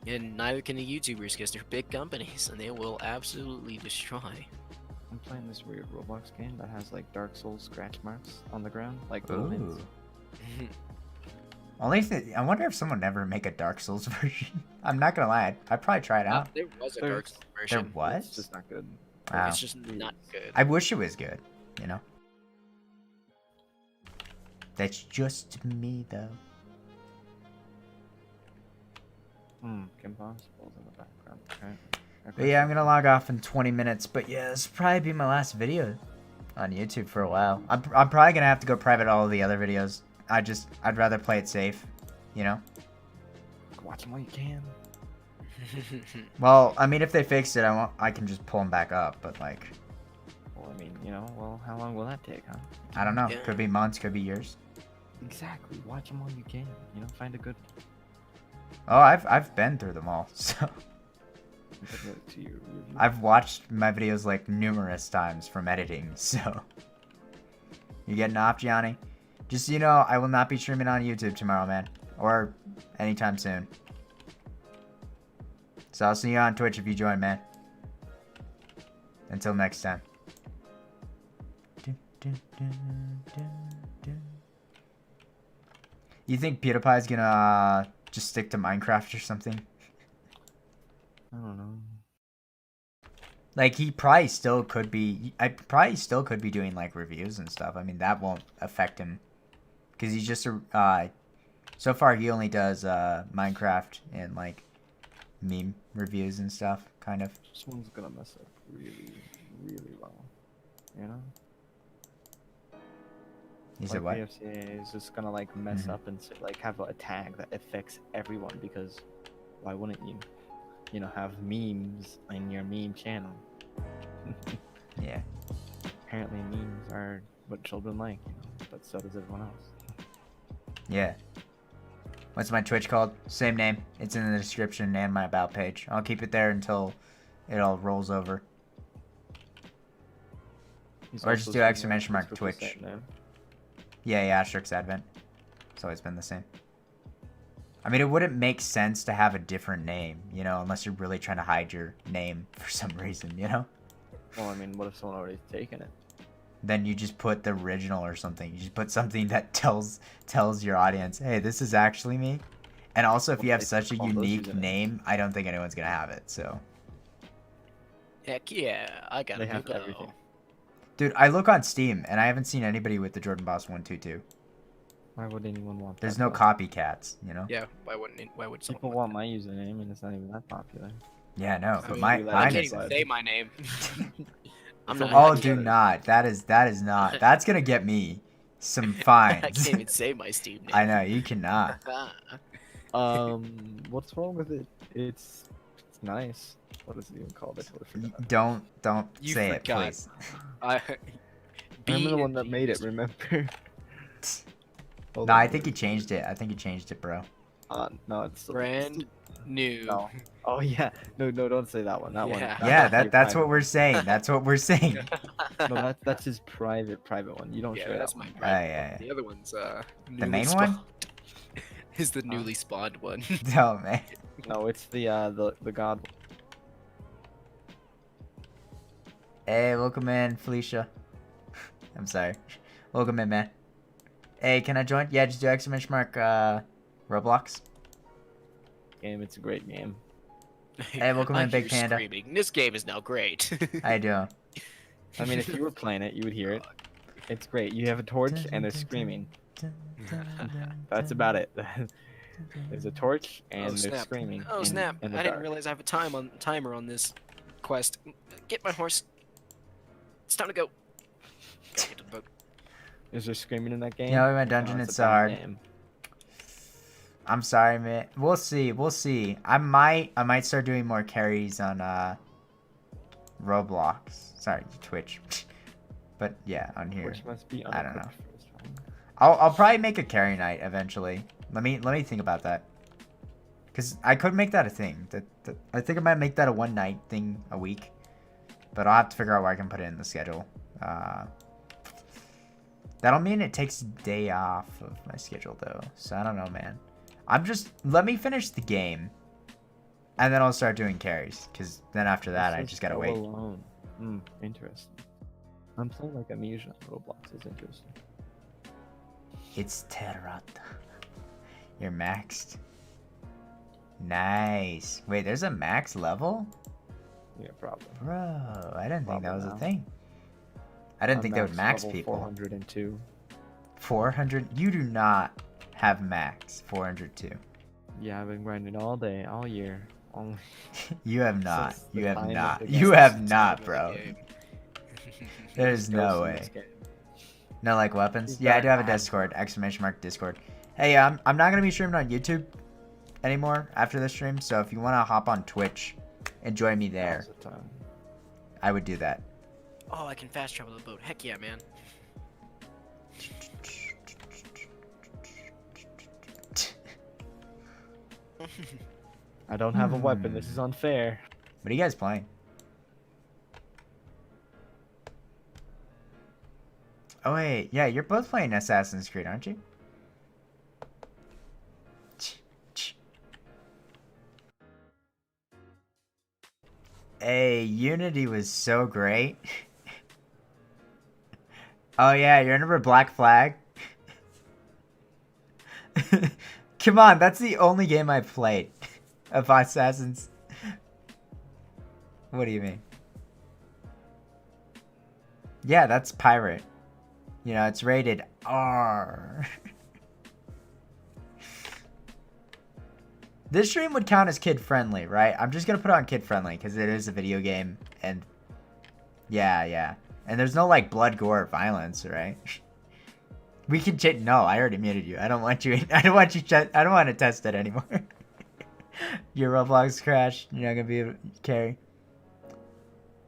And neither can the YouTubers because they're big companies and they will absolutely destroy. I'm playing this weird Roblox game that has like Dark Souls scratch marks on the ground, like little hints. Ooh. I wonder if someone ever make a Dark Souls version. I'm not gonna lie, I'd probably try it out. There was a There's- Dark Souls There version. was? It's just not good. Wow. It's just not good. I wish it was good, you know? That's just me though. Impossible in the background. Okay. But yeah, I'm gonna log off in 20 minutes. But yeah, this will probably be my last video on YouTube for a while. I'm probably gonna have to go private all of the other videos. I'd rather play it safe, you know? Watch them while you can. Well, I mean, if they fix it, I can just pull them back up. But like, Well, I mean, you know, well, how long will that take, huh? I don't know. Yeah. Could be months, could be years. Exactly. Watch them while you can. You know, find a good. Oh, I've been through them all. So To your review. I've watched my videos like numerous times from editing. So you getting off, Gianni? Just so you know, I will not be streaming on YouTube tomorrow, man, or anytime soon. So I'll see you on Twitch if you join, man. Until next time. You think PewDiePie's gonna just stick to Minecraft or something? I don't know. Like he probably still could be. I probably still could be doing like reviews and stuff. I mean that won't affect him, because he's just a. So far he only does Minecraft and like meme reviews and stuff, kind of. This one's gonna mess up really, really well. You know? You like said what? the FCA is just gonna like mess Mhm. up and like have a tag that affects everyone because why wouldn't you? You know, have memes in your meme channel. Yeah. Apparently, memes are what children like, you know, but so does everyone else. Yeah. What's my Twitch called? Same name. It's in the description and my about page. I'll keep it there until it all rolls over. He's Or just also do streaming exclamation mark with the same Twitch. name. Yeah, Asterix Advent. It's always been the same. I mean, it wouldn't make sense to have a different name, you know, unless you're really trying to hide your name for some reason, you know? Well, I mean, what if someone already taken it? Then you just put the original or something. You just put something that tells your audience, hey, this is actually me. And also, if Well, you have they such a call those unique usernames. name, I don't think anyone's gonna have it. So, Heck yeah, I got They a new have bow. everything. dude, I look on Steam and I haven't seen anybody with the Jordan Boss 122. Why would anyone want There's that? no though? copycats, you know? Yeah, why would someone People want want my username, and it's not even that popular. Yeah, no, that? but mean, my we let I mine can't is. even say my name. I'm For not. all Oh, I do can't, not. That is not. That's gonna get me some I fines. can't even say my Steam name. I know you cannot. What's wrong with it? It's nice. What is it even called? I totally forgot. Don't You say it, forgot. please. I. Remember the one that B&G made it? is- Remember? Hold No, on, I let think me- he changed it. I think he changed it, bro. No, it's still, Brand new. No. Oh yeah, no, don't say that one. That one. Yeah. Yeah, that's your that's what private we're saying. That's what we're saying. one. No, that's his private one. You don't Yeah, share that's that my one. private yeah, one. The other one's The newly main spawned. one? Is the newly spawned one. Oh man. No, it's the god. Hey, welcome in, Felicia. I'm sorry. Welcome in, man. Hey, can I join? Yeah, just do exclamation mark Roblox. Game. It's a great game. Hey, welcome I in, Big hear Panda. Screaming. This game is now great. How you doing? I mean, if you were playing it, you would hear it. It's great. You have a torch and they're screaming. That's about it. There's a torch and Oh they're snap! screaming. Oh in, snap! In the I didn't dark. realize I have a timer on this quest. Get my horse. It's time to go. Gotta get to the boat. Is there screaming in that game? You know, my dungeon, No, it's a so bad hard. game. I'm sorry, man. We'll see. I might start doing more carries on Roblox. Sorry, Twitch. But yeah, on here. Which must be I don't know. unequipped for this one. I'll probably make a carry night eventually. Let me think about that. Cause I could make that a thing. I think I might make that a one night thing a week. But I'll have to figure out where I can put it in the schedule. That'll mean it takes a day off of my schedule though. So I don't know, man. Let me finish the game. And then I'll start doing carries. Cause then after that I It says just gotta go wait. Alone. Interesting. I'm playing like Amnesia on Roblox. It's interesting. It's Terrat. You're maxed. Nice. Wait, there's a max level? Yeah, probably. Bro, I didn't think that was Probably a now. thing. I didn't think they would max level people. 402. 400? You do not have max 402. Yeah, I've been grinding all day, all year. Only You have not. Since You the have time of not. the You game. have Since not, the bro. game. There's no Ghosts in way. this game. No, like weapons? He's Yeah, I got do have a an ad. Discord. Exclamation mark Discord. Hey, I'm not gonna be streaming on YouTube anymore after this stream. So if you wanna hop on Twitch and join me there, Now's the time. I would do that. Oh, I can fast travel the boat. Heck yeah, man. I don't have a weapon. This is unfair. What are you guys playing? Oh wait, yeah, you're both playing Assassin's Creed, aren't you? Hey, Unity was so great. Oh yeah, you remember Black Flag? Come on, that's the only game I've played of Assassins. What do you mean? Yeah, that's pirate. You know, it's rated R. This stream would count as kid friendly, right? I'm just gonna put it on kid friendly because it is a video game, and yeah, and there's no like blood, gore, or violence, right? We can change. No, I already muted you. I don't want you. I don't want you. I don't want to test it anymore. Your Roblox crashed. You're not gonna be able to carry.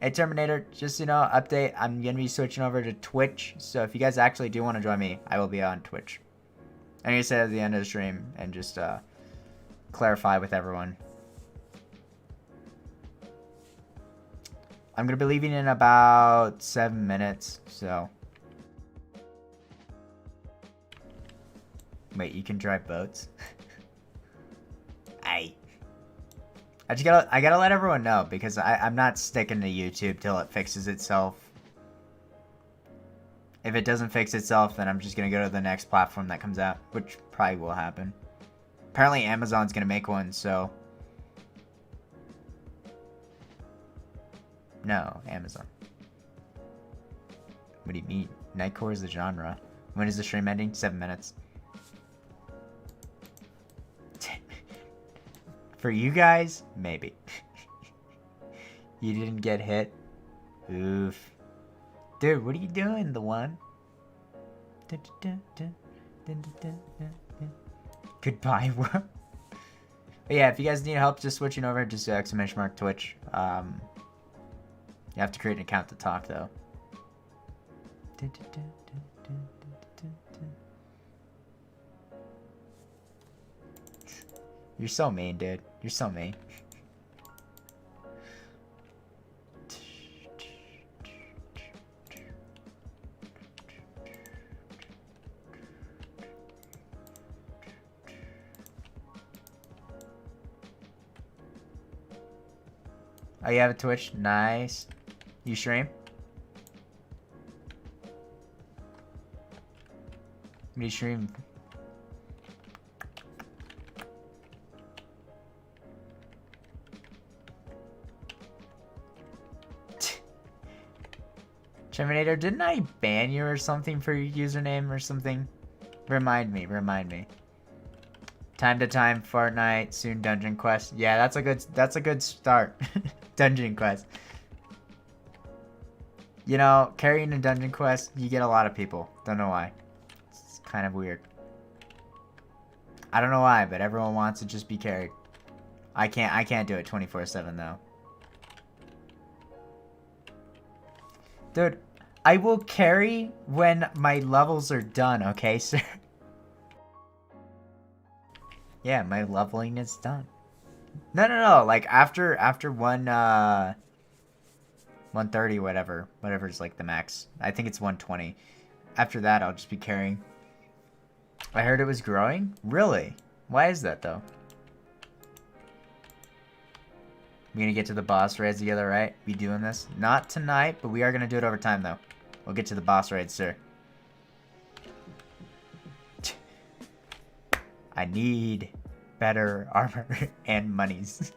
Hey Terminator, just so you know, update. I'm gonna be switching over to Twitch. So if you guys actually do want to join me, I will be on Twitch. I'm gonna say at the end of the stream and just clarify with everyone. I'm gonna be leaving in about 7 minutes. So. Wait, you can drive boats? I gotta let everyone know because I'm not sticking to YouTube till it fixes itself. If it doesn't fix itself, then I'm just gonna go to the next platform that comes out, which probably will happen. Apparently Amazon's gonna make one, so... No, Amazon. What do you mean? Nightcore is the genre. When is the stream ending? 7 minutes. For you guys, maybe. You didn't get hit? Oof. Dude, what are you doing, the one? Goodbye, world. But yeah, if you guys need help just switching over, just !Twitch. You have to create an account to talk, though. You're so mean, dude. You're so mean. Oh, you have a Twitch? Nice. You stream? What do you stream? Terminator, didn't I ban you or something for your username or something? Remind me, remind me. Time to time, Fortnite, soon Dungeon Quest. Yeah, that's a good start. Dungeon Quest. You know, carrying a Dungeon Quest, you get a lot of people. Don't know why. It's kind of weird. I don't know why, but everyone wants to just be carried. I can't do it 24/7 though. Dude, I will carry when my levels are done, okay, sir? Yeah, my leveling is done. No, like after 130, whatever's like the max. I think it's 120. After that, I'll just be carrying. I heard it was growing? Really? Why is that though? We're gonna get to the boss raids together, right? Be doing this? Not tonight, but we are gonna do it over time though. We'll get to the boss raids, sir. I need better armor and monies.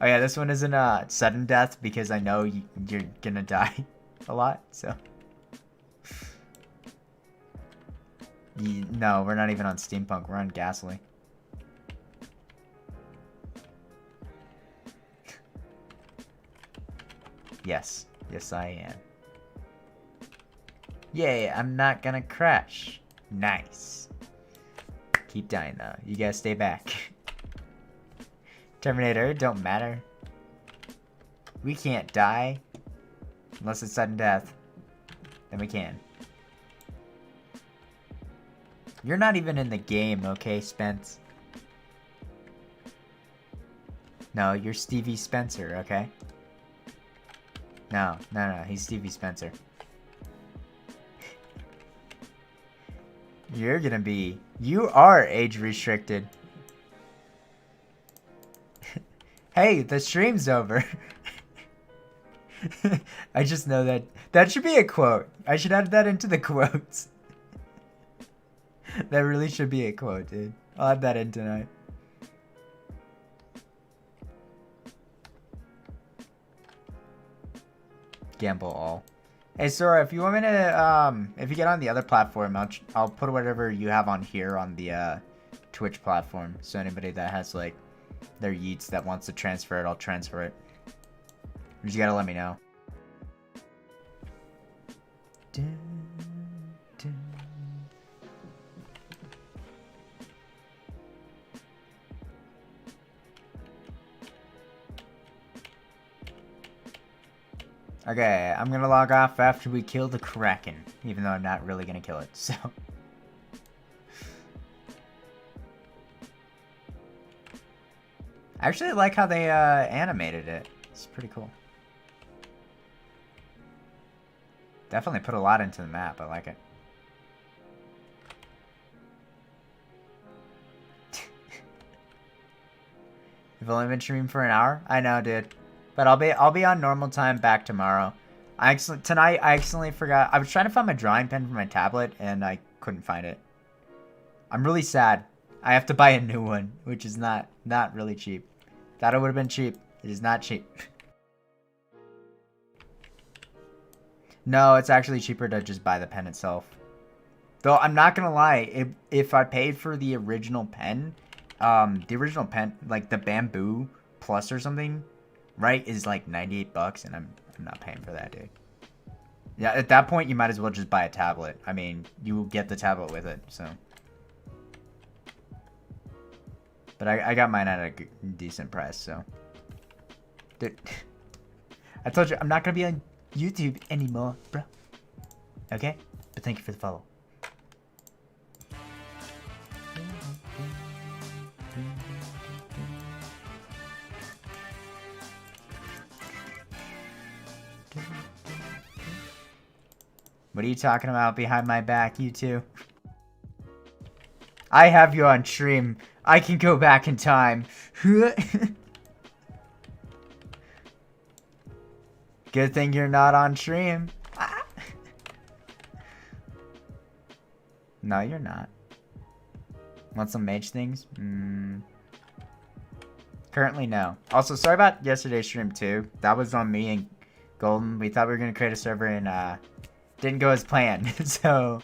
Oh yeah, this one isn't sudden death because I know you're gonna die a lot, so. No, we're not even on steampunk, we're on gasoline. Yes, I am. Yay, I'm not gonna crash. Nice. Keep dying though. You guys stay back. Terminator, it don't matter. We can't die. Unless it's sudden death. Then we can. You're not even in the game, okay, Spence? No, you're Stevie Spencer, okay? No, he's Stevie Spencer. You are age restricted. Hey, the stream's over. I just know that. That should be a quote. I should add that into the quotes. That really should be a quote, dude. I'll add that in tonight. Gamble all. Hey Sora, if you want me to, if you get on the other platform, I'll put whatever you have on here on the Twitch platform. So anybody that has like their yeets that wants to transfer it, I'll transfer it. You just gotta let me know. Okay, I'm gonna log off after we kill the Kraken, even though I'm not really gonna kill it, so. I actually like how they animated it. It's pretty cool. Definitely put a lot into the map. I like it. You've only been streaming for an hour? I know, dude. But I'll be on normal time back tomorrow. Tonight I accidentally forgot. I was trying to find my drawing pen for my tablet and I couldn't find it. I'm really sad. I have to buy a new one, which is not really cheap. Thought it would have been cheap. It is not cheap. No, it's actually cheaper to just buy the pen itself. Though I'm not gonna lie, if I paid for the original pen, like the Bamboo Plus or something, right, is like 98 bucks, and I'm not paying for that, dude. Yeah, at that point you might as well just buy a tablet. I mean, you will get the tablet with it, so. But I got mine at a decent price, so. Dude, I told you I'm not gonna be on YouTube anymore, bro. Okay? But thank you for the follow. What are you talking about behind my back, you two? I have you on stream. I can go back in time. Good thing you're not on stream. Ah. No, you're not. Want some mage things? Currently, no. Also, sorry about yesterday's stream, too. That was on me and Golden. We thought we were going to create a server and didn't go as planned. So,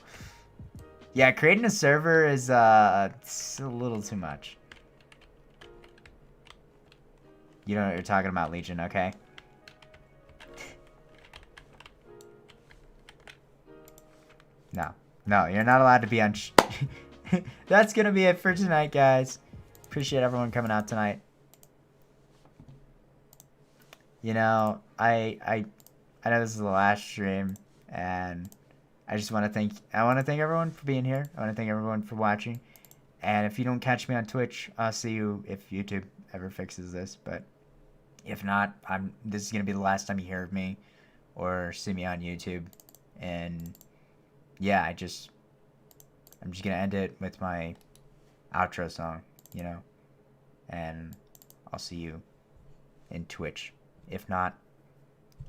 yeah, creating a server is it's a little too much. You know what you're talking about, Legion, okay? No, you're not allowed to be on. That's gonna be it for tonight, guys. Appreciate everyone coming out tonight. You know, I know this is the last stream, and I just want to thank everyone for being here. I want to thank everyone for watching. And if you don't catch me on Twitch, I'll see you if YouTube ever fixes this. But if not, this is gonna be the last time you hear of me or see me on YouTube. And yeah, I'm just gonna end it with my outro song, you know, and I'll see you in Twitch. If not,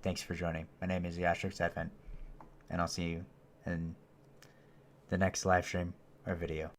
thanks for joining. My name is Yastrix Advent, and I'll see you in the next live stream or video.